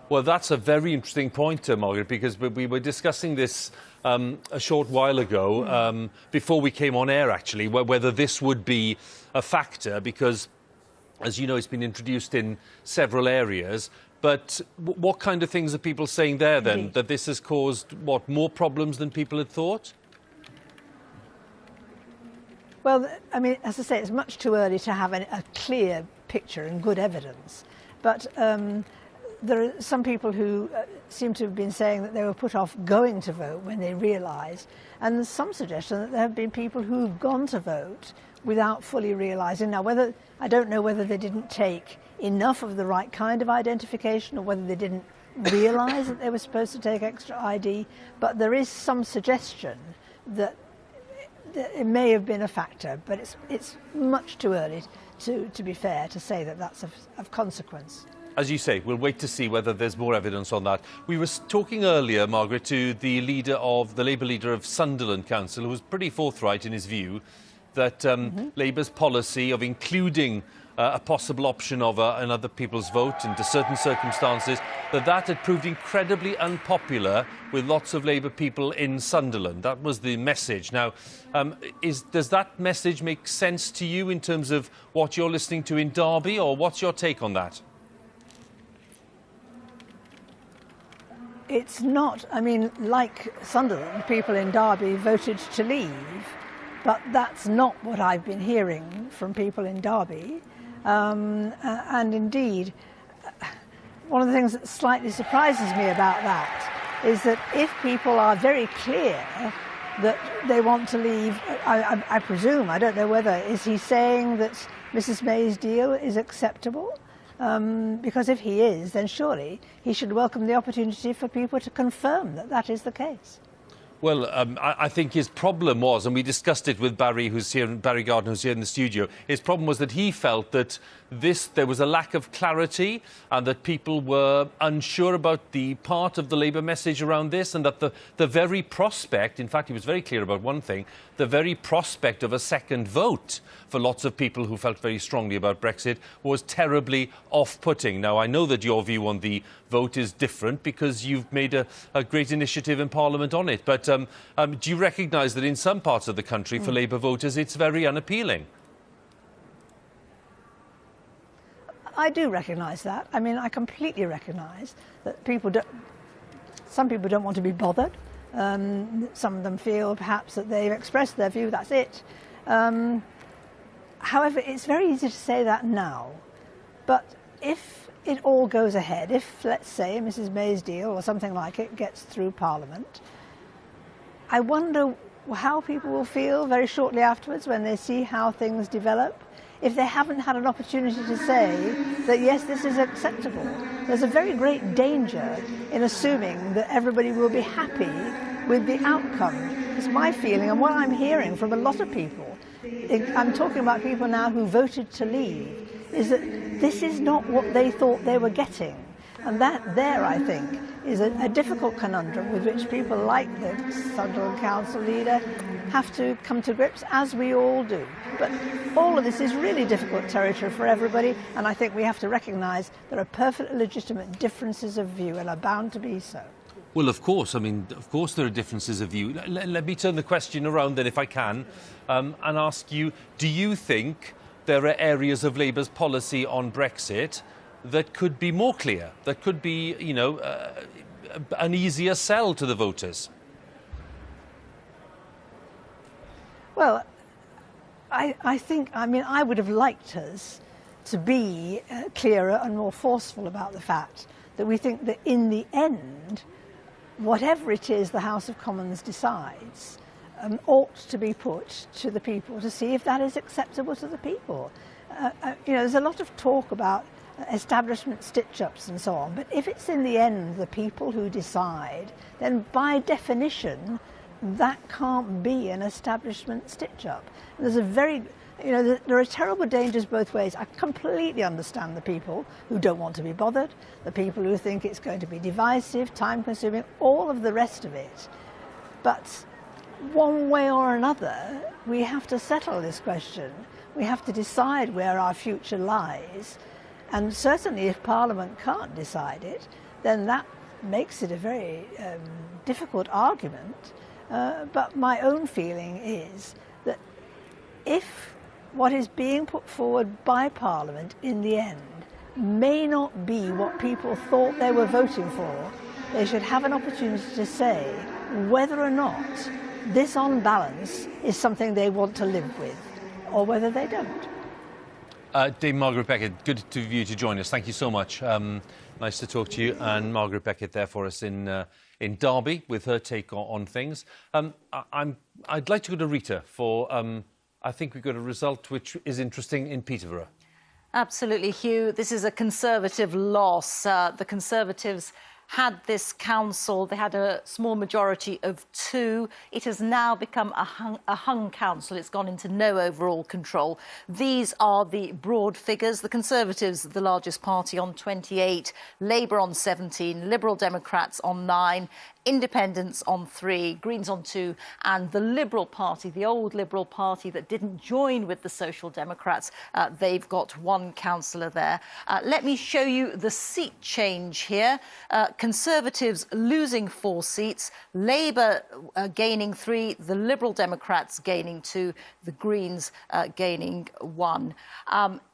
Well, that's a very interesting point, Margaret, because we were discussing this a short while ago, before we came on air, actually, whether this would be a factor, because, as you know, it's been introduced in several areas. But what kind of things are people saying there then? Indeed. That this has caused, what, more problems than people had thought? Well, I mean, as I say, it's much too early to have a clear picture and good evidence. But there are some people who seem to have been saying that they were put off going to vote when they realised, and there's some suggestion that there have been people who've gone to vote without fully realising. Now, I don't know whether they didn't take enough of the right kind of identification or whether they didn't realise that they were supposed to take extra ID, but there is some suggestion that it may have been a factor, but it's much too early to be fair to say that that's of consequence. As you say, we'll wait to see whether there's more evidence on that. We were talking earlier, Margaret, to the Labour leader of Sunderland Council, who was pretty forthright in his view that Labour's policy of including a possible option of another people's vote into certain circumstances, that had proved incredibly unpopular with lots of Labour people in Sunderland. That was the message. Now, does that message make sense to you in terms of what you're listening to in Derby, or what's your take on that? It's not, I mean, like Sunderland, people in Derby voted to leave, but that's not what I've been hearing from people in Derby. And indeed, one of the things that slightly surprises me about that is that if people are very clear that they want to leave, I presume, I don't know whether, is he saying that Mrs May's deal is acceptable? Because if he is, then surely he should welcome the opportunity for people to confirm that that is the case. Well, I think his problem was, and we discussed it with Barry Gardner, who's here in the studio, his problem was that he felt that there was a lack of clarity and that people were unsure about the part of the Labour message around this, and that the very prospect, in fact, he was very clear about one thing, the very prospect of a second vote for lots of people who felt very strongly about Brexit was terribly off-putting. Now, I know that your view on the vote is different because you've made a great initiative in Parliament on it, but do you recognise that in some parts of the country, for Labour voters, it's very unappealing? I do recognise that. I mean, I completely recognise that some people don't want to be bothered. Some of them feel perhaps that they've expressed their view, that's it. However, it's very easy to say that now. But if it all goes ahead, if, let's say, Mrs May's deal or something like it gets through Parliament, I wonder how people will feel very shortly afterwards when they see how things develop, if they haven't had an opportunity to say that, yes, this is acceptable. There's a very great danger in assuming that everybody will be happy with the outcome. It's my feeling, and what I'm hearing from a lot of people, I'm talking about people now who voted to leave, is that this is not what they thought they were getting. And that there, I think, is a difficult conundrum with which people like the Sunderland Council leader have to come to grips, as we all do. But all of this is really difficult territory for everybody, and I think we have to recognise there are perfectly legitimate differences of view, and are bound to be so. Well, of course. I mean, of course there are differences of view. Let me turn the question around then, if I can, and ask you, do you think there are areas of Labour's policy on Brexit that could be more clear, that could be, you know, an easier sell to the voters? Well, I think, I mean, I would have liked us to be clearer and more forceful about the fact that we think that in the end, whatever it is the House of Commons decides ought to be put to the people to see if that is acceptable to the people. You know, there's a lot of talk about establishment stitch-ups and so on, but if it's in the end the people who decide, then by definition that can't be an establishment stitch-up. There's a very, you know, there are terrible dangers both ways. I completely understand the people who don't want to be bothered, the people who think it's going to be divisive, time-consuming, all of the rest of it. But one way or another, we have to settle this question. We have to decide where our future lies. And certainly if Parliament can't decide it, then that makes it a very difficult argument. But my own feeling is that if what is being put forward by Parliament in the end may not be what people thought they were voting for, they should have an opportunity to say whether or not this, on balance, is something they want to live with, or whether they don't. Dame Margaret Beckett, good of you to join us. Thank you so much. Nice to talk to you. And Margaret Beckett there for us in Derby with her take on things. I'd like to go to Rita for, I think we've got a result which is interesting in Peterborough. Absolutely, Hugh. This is a Conservative loss. The Conservatives had this council. They had a small majority of 2. It has now become a hung council. It's gone into no overall control. These are the broad figures. The Conservatives, the largest party, on 28, Labour on 17, Liberal Democrats on 9, Independents on 3, Greens on 2, and the Liberal Party, the old Liberal Party that didn't join with the Social Democrats, they've got 1 councillor there. Let me show you the seat change here. Conservatives losing 4 seats, Labour gaining 3, the Liberal Democrats gaining 2, the Greens gaining 1.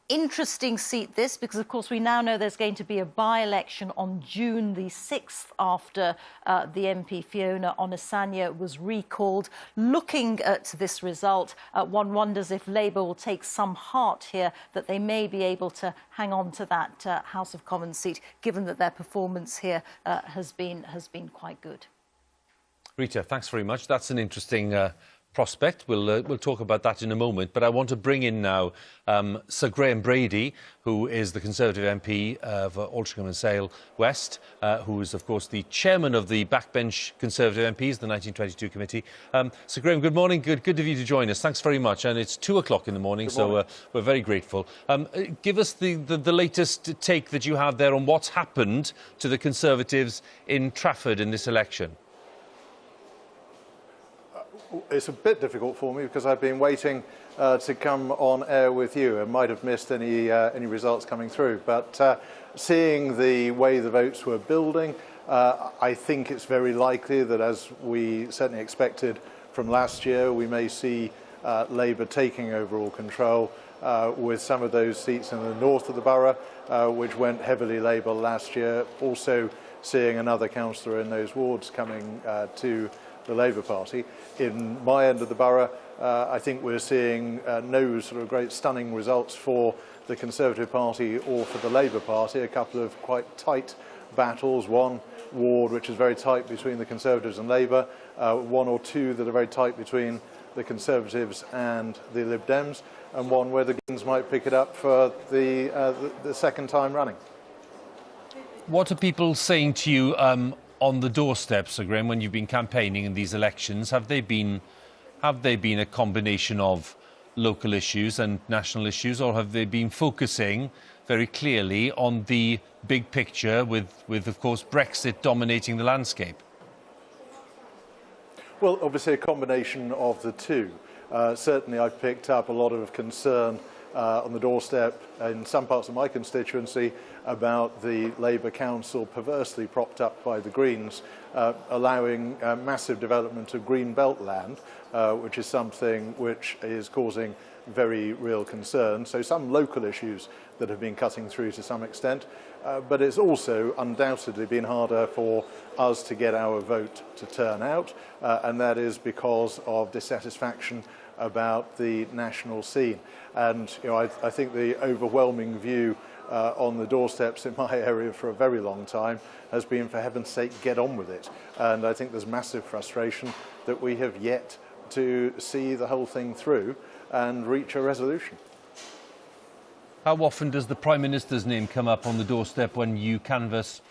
Interesting seat this, because of course we now know there's going to be a by-election on June the 6th after the MP Fiona Onasanya was recalled. Looking at this result, one wonders if Labour will take some heart here, that they may be able to hang on to that House of Commons seat, given that their performance here has been quite good. Rita, thanks very much. That's an interesting prospect. We'll talk about that in a moment, but I want to bring in now Sir Graham Brady, who is the Conservative MP for Altrincham and Sale West, who is of course the chairman of the backbench Conservative MPs, the 1922 committee. Sir Graham, good morning. Good of you to join us. Thanks very much. And it's 2 o'clock in the morning, so we're very grateful. Give us the latest take that you have there on what's happened to the Conservatives in Trafford in this election. It's a bit difficult for me because I've been waiting to come on air with you and might have missed any results coming through. But seeing the way the votes were building, I think it's very likely that, as we certainly expected from last year, we may see Labour taking overall control with some of those seats in the north of the borough, which went heavily Labour last year. Also seeing another councillor in those wards coming to the Labour Party. In my end of the borough, I think we're seeing no sort of great stunning results for the Conservative Party or for the Labour Party. A couple of quite tight battles, one ward which is very tight between the Conservatives and Labour, 1 or 2 that are very tight between the Conservatives and the Lib Dems, and one where the Greens might pick it up for the second time running. What are people saying to you on the doorstep, Sir Graham, when you've been campaigning in these elections? Have they been a combination of local issues and national issues, or have they been focusing very clearly on the big picture with of course, Brexit dominating the landscape? Well, obviously a combination of the two. Certainly I've picked up a lot of concern on the doorstep in some parts of my constituency about the Labour Council perversely propped up by the Greens, allowing massive development of green belt land, which is something which is causing very real concern. So some local issues that have been cutting through to some extent, but it's also undoubtedly been harder for us to get our vote to turn out, and that is because of dissatisfaction about the national scene. And I think the overwhelming view on the doorsteps in my area for a very long time has been, for heaven's sake, get on with it. And I think there's massive frustration that we have yet to see the whole thing through and reach a resolution. How often does the Prime Minister's name come up on the doorstep when you canvass?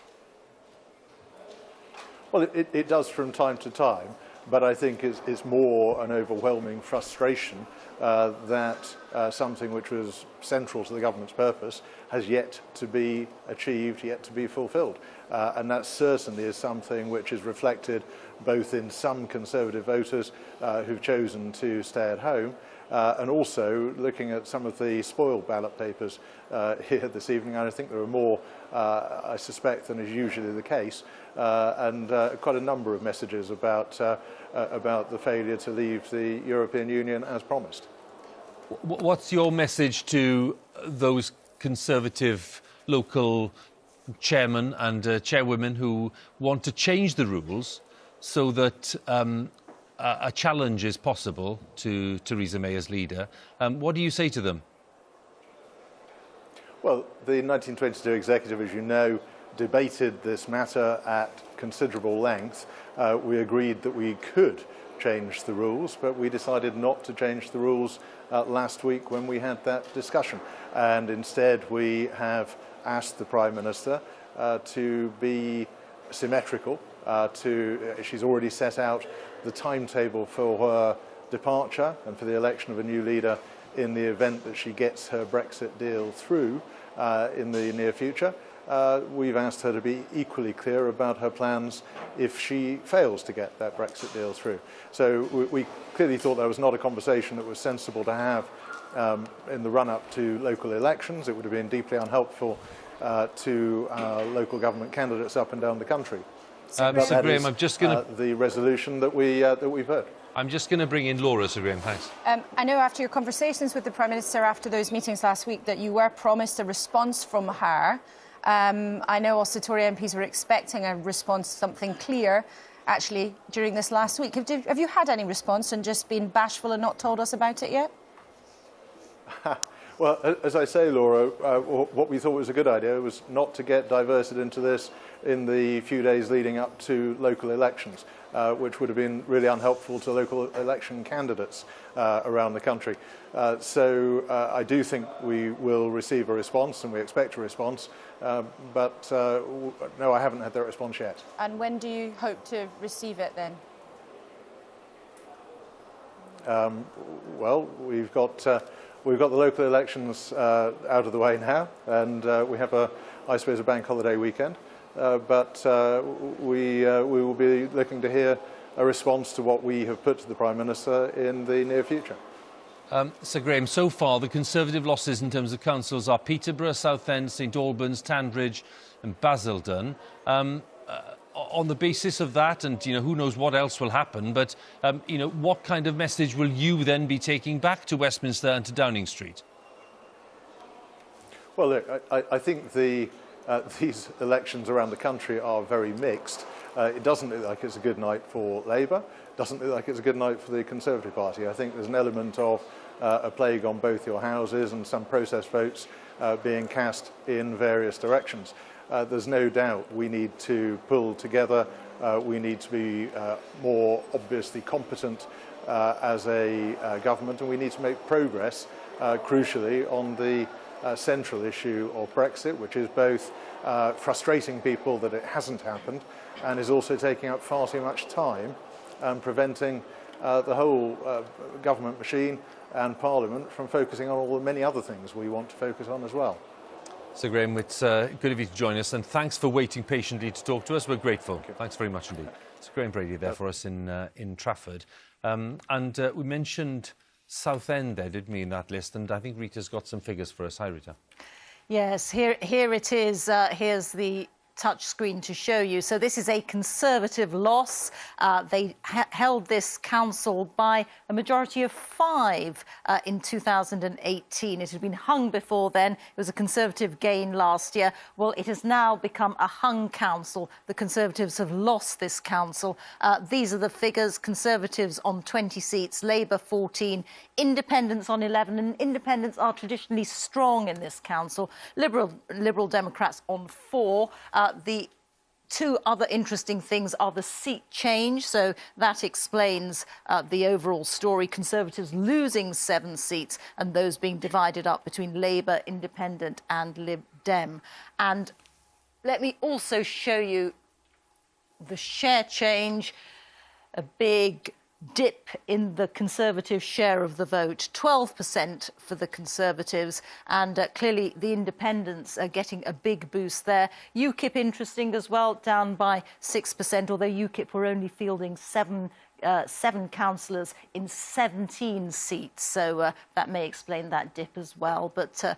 Well, it does from time to time, but I think it's more an overwhelming frustration that something which was central to the government's purpose has yet to be achieved, yet to be fulfilled. And that certainly is something which is reflected both in some Conservative voters who've chosen to stay at home, and also looking at some of the spoiled ballot papers here this evening. And I think there are more, I suspect, than is usually the case, and quite a number of messages about the failure to leave the European Union as promised. What's your message to those Conservative local chairmen and chairwomen who want to change the rules so that a challenge is possible to Theresa May as leader. What do you say to them? Well, the 1922 executive, as you know, debated this matter at considerable length. We agreed that we could change the rules, but we decided not to change the rules last week when we had that discussion. And instead, we have asked the Prime Minister to be symmetrical. She's already set out the timetable for her departure and for the election of a new leader in the event that she gets her Brexit deal through in the near future. We've asked her to be equally clear about her plans if she fails to get that Brexit deal through. So we clearly thought that was not a conversation that was sensible to have in the run-up to local elections. It would have been deeply unhelpful to local government candidates up and down the country. Sir Graham, I'm just going to... the resolution that we've heard. I'm just going to bring in Laura, Sir Graham, thanks. I know after your conversations with the Prime Minister after those meetings last week that you were promised a response from her. I know also Tory MPs were expecting a response, something clear, actually, during this last week. Have you had any response and just been bashful and not told us about it yet? Well, as I say, Laura, what we thought was a good idea was not to get diverted into this in the few days leading up to local elections, which would have been really unhelpful to local election candidates around the country. So I do think we will receive a response, and we expect a response, but no, I haven't had that response yet. And when do you hope to receive it then? Well, we've got the local elections out of the way now, and we have, I suppose, a bank holiday weekend. But we will be looking to hear a response to what we have put to the Prime Minister in the near future. Sir Graham, so far the Conservative losses in terms of councils are Peterborough, Southend, St Albans, Tandridge and Basildon. On the basis of that, and who knows what else will happen, but what kind of message will you then be taking back to Westminster and to Downing Street? Well, look, I think these elections around the country are very mixed. It doesn't look like it's a good night for Labour. It doesn't look like it's a good night for the Conservative Party. I think there's an element of a plague on both your houses and some protest votes being cast in various directions. There's no doubt we need to pull together. We need to be more obviously competent as a government, and we need to make progress, crucially, on the central issue of Brexit, which is both frustrating people that it hasn't happened and is also taking up far too much time and preventing the whole government machine and Parliament from focusing on all the many other things we want to focus on as well. Sir Graham, it's good of you to join us, and thanks for waiting patiently to talk to us. We're grateful. Thanks very much indeed. Sir Graham Brady there for us in Trafford. We mentioned Southend there, didn't we, in that list? And I think Rita's got some figures for us. Hi, Rita. Yes, here it is. Here's the touch screen to show you. So this is a Conservative loss. They held this council by a majority of 5 in 2018. It had been hung before then. It was a Conservative gain last year. Well, it has now become a hung council. The Conservatives have lost this council. These are the figures. Conservatives on 20 seats, Labour 14, Independents on 11, and Independents are traditionally strong in this council. Liberal Democrats on 4. The two other interesting things are the seat change, so that explains the overall story. Conservatives losing 7 seats and those being divided up between Labour, Independent and Lib Dem. And let me also show you the share change, a big dip in the Conservative share of the vote, 12% for the Conservatives, and clearly the Independents are getting a big boost there. UKIP interesting as well, down by 6%, although UKIP were only fielding 7 councillors in 17 seats, so that may explain that dip as well. But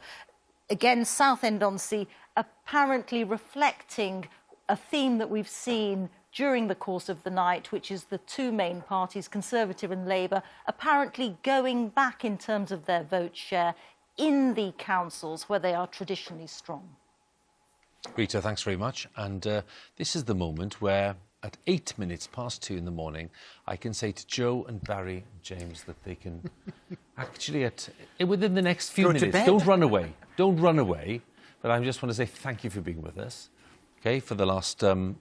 again, Southend-on-Sea apparently reflecting a theme that we've seen during the course of the night, which is the two main parties, Conservative and Labour, apparently going back in terms of their vote share in the councils where they are traditionally strong. Rita, thanks very much. And this is the moment where, at 8 minutes past 2 in the morning, I can say to Joe and Barry and James that they can actually, within the next few minutes, don't run away. Don't run away. But I just want to say thank you for being with us, okay, for the last, oh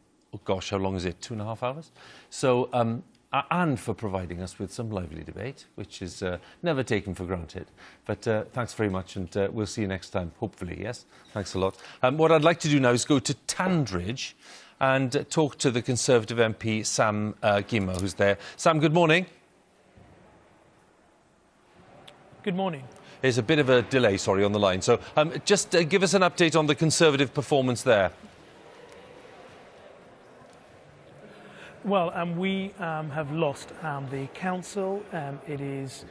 gosh, how long is it? 2.5 hours? So, and for providing us with some lively debate, which is never taken for granted. But thanks very much, and we'll see you next time, hopefully, yes? Thanks a lot. What I'd like to do now is go to Tandridge and talk to the Conservative MP, Sam Gyimah, who's there. Sam, good morning. Good morning. There's a bit of a delay, sorry, on the line. So just give us an update on the Conservative performance there. Well, we have lost the council. It is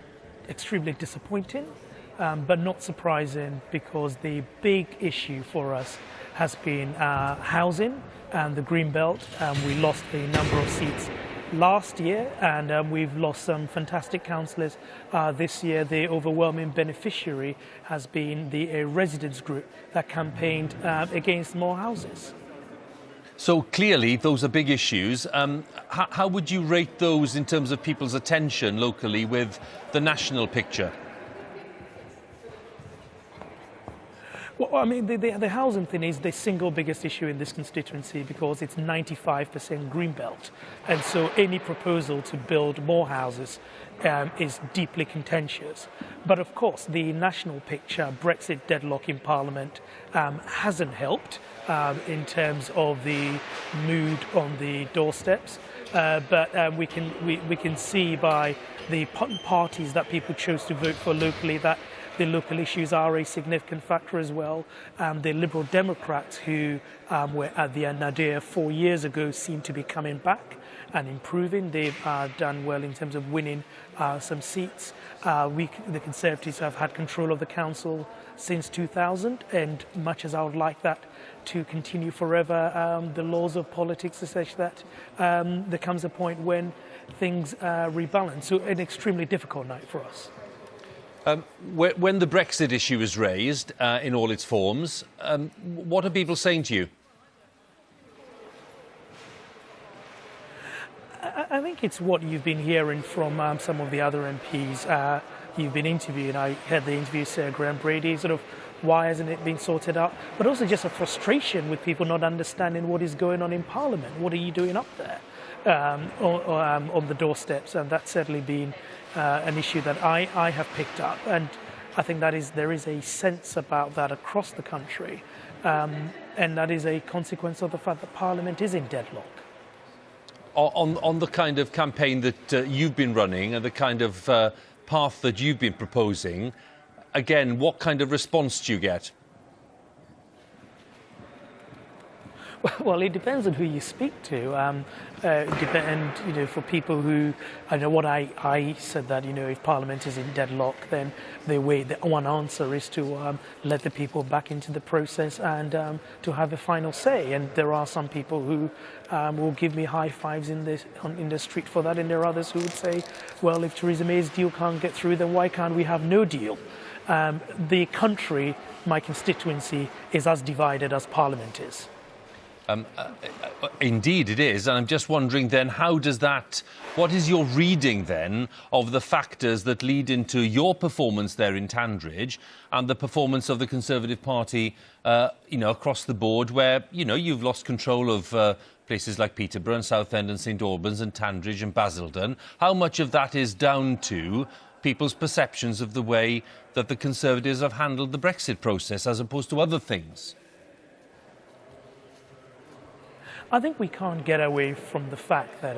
extremely disappointing, but not surprising, because the big issue for us has been housing and the Greenbelt. We lost a number of seats last year, and we've lost some fantastic councillors this year. The overwhelming beneficiary has been the residents group that campaigned against more houses. So clearly, those are big issues. How would you rate those in terms of people's attention locally with the national picture? Well, I mean, the housing thing is the single biggest issue in this constituency, because it's 95% Greenbelt. And so any proposal to build more houses is deeply contentious. But of course, the national picture, Brexit deadlock in Parliament, hasn't helped in terms of the mood on the doorsteps. But we can see by the parties that people chose to vote for locally that the local issues are a significant factor as well. The Liberal Democrats, who were at the nadir 4 years ago, seem to be coming back and improving. They've done well in terms of winning some seats. The Conservatives have had control of the council since 2000, and much as I would like that to continue forever, the laws of politics are such that there comes a point when things rebalance. So an extremely difficult night for us. When the Brexit issue is raised in all its forms, what are people saying to you? I think it's what you've been hearing from some of the other MPs you've been interviewing. I had the interview with Sir Graham Brady, sort of why hasn't it been sorted out, but also just a frustration with people not understanding what is going on in Parliament. What are you doing up there on the doorsteps? And that's certainly been an issue that I have picked up, and I think there is a sense about that across the country, and that is a consequence of the fact that Parliament is in deadlock. On the kind of campaign that you've been running and the kind of path that you've been proposing, again, what kind of response do you get? Well, it depends on who you speak to. And for people who, I know what I said that if Parliament is in deadlock, then the one answer is to let the people back into the process and to have a final say. And there are some people who will give me high fives in the street for that, and there are others who would say, well, if Theresa May's deal can't get through, then why can't we have no deal? The country, my constituency, is as divided as Parliament is. Indeed it is, and I'm just wondering then, what is your reading then of the factors that lead into your performance there in Tandridge and the performance of the Conservative Party, across the board, where, you've lost control of places like Peterborough and Southend and St Albans and Tandridge and Basildon? How much of that is down to people's perceptions of the way that the Conservatives have handled the Brexit process as opposed to other things? I think we can't get away from the fact that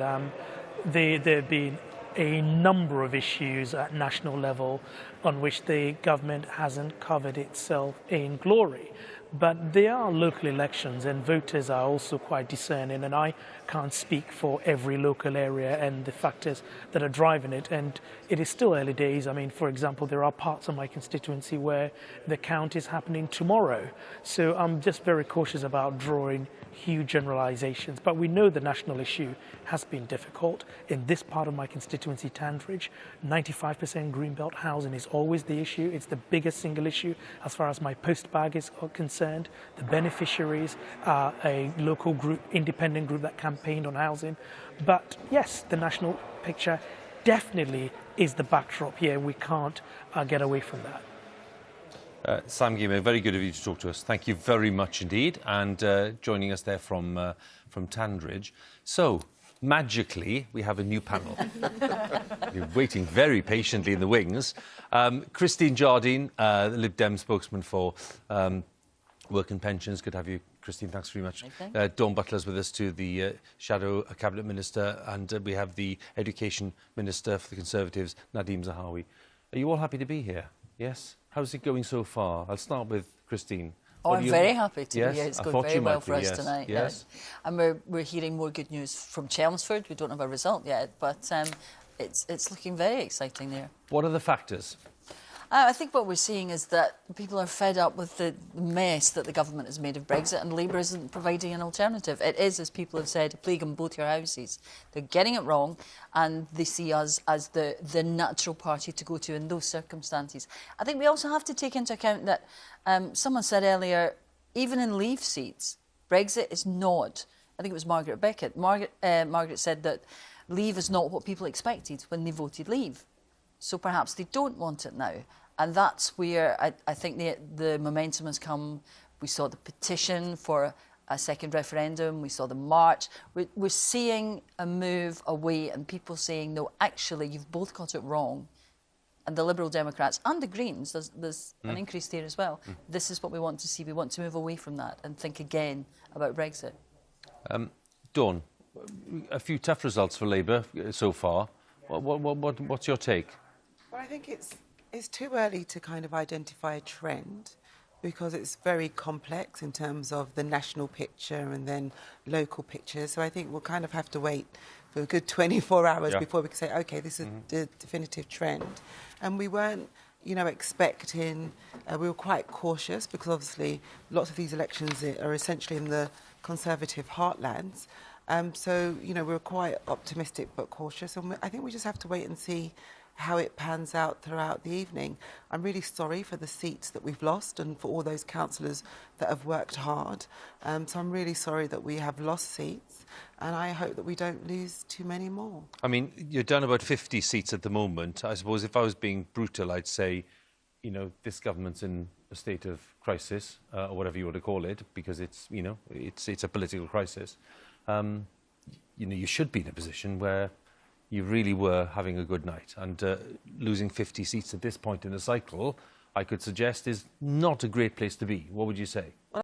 there have been a number of issues at national level on which the government hasn't covered itself in glory. But there are local elections, and voters are also quite discerning, and I can't speak for every local area and the factors that are driving it. And it is still early days. I mean, for example, there are parts of my constituency where the count is happening tomorrow. So I'm just very cautious about drawing huge generalizations. But we know the national issue has been difficult. In this part of my constituency, Tandridge, 95% greenbelt housing is always the issue. It's the biggest single issue as far as my post bag is concerned. The beneficiaries are a local group, independent group that campaigned on housing. But yes, the national picture definitely is the backdrop here. We can't get away from that. Sam Gima, very good of you to talk to us. Thank you very much indeed, and joining us there from Tandridge. So, magically, we have a new panel. You're waiting very patiently in the wings. Christine Jardine, the Lib Dem spokesman for Work and Pensions. Good to have you, Christine. Thanks very much. Dawn Butler's with us too, the Shadow Cabinet Minister, and we have the Education Minister for the Conservatives, Nadeem Zahawi. Are you all happy to be here? Yes? How's it going so far? I'll start with Christine. Oh, I'm very happy to yes? be here. It's I going very well for us yes. tonight. Yes. And we're hearing more good news from Chelmsford. We don't have a result yet, but it's looking very exciting there. What are the factors? I think what we're seeing is that people are fed up with the mess that the government has made of Brexit, and Labour isn't providing an alternative. It is, as people have said, a plague on both your houses. They're getting it wrong, and they see us as the natural party to go to in those circumstances. I think we also have to take into account that someone said earlier, even in Leave seats, Brexit is not. I think it was Margaret Beckett. Margaret said that Leave is not what people expected when they voted Leave. So perhaps they don't want it now. And that's where I think the momentum has come. We saw the petition for a second referendum. We saw the march. We're seeing a move away and people saying, no, actually, you've both got it wrong. And the Liberal Democrats and the Greens, there's an increase there as well. This is what we want to see. We want to move away from that and think again about Brexit. Dawn, a few tough results for Labour so far. What's your take? Well, I think it's too early to kind of identify a trend because it's very complex in terms of the national picture and then local pictures. So I think we'll kind of have to wait for a good 24 hours before we can say, OK, this is the definitive trend. And we weren't, expecting, we were quite cautious because obviously lots of these elections are essentially in the Conservative heartlands. So, we were quite optimistic but cautious. And I think we just have to wait and see how it pans out throughout the evening. I'm really sorry for the seats that we've lost and for all those councillors that have worked hard. So I'm really sorry that we have lost seats, and I hope that we don't lose too many more. I mean, you're down about 50 seats at the moment. I suppose if I was being brutal, I'd say, this government's in a state of crisis, or whatever you want to call it, because it's a political crisis. You should be in a position where you really were having a good night. And losing 50 seats at this point in the cycle, I could suggest, is not a great place to be. What would you say?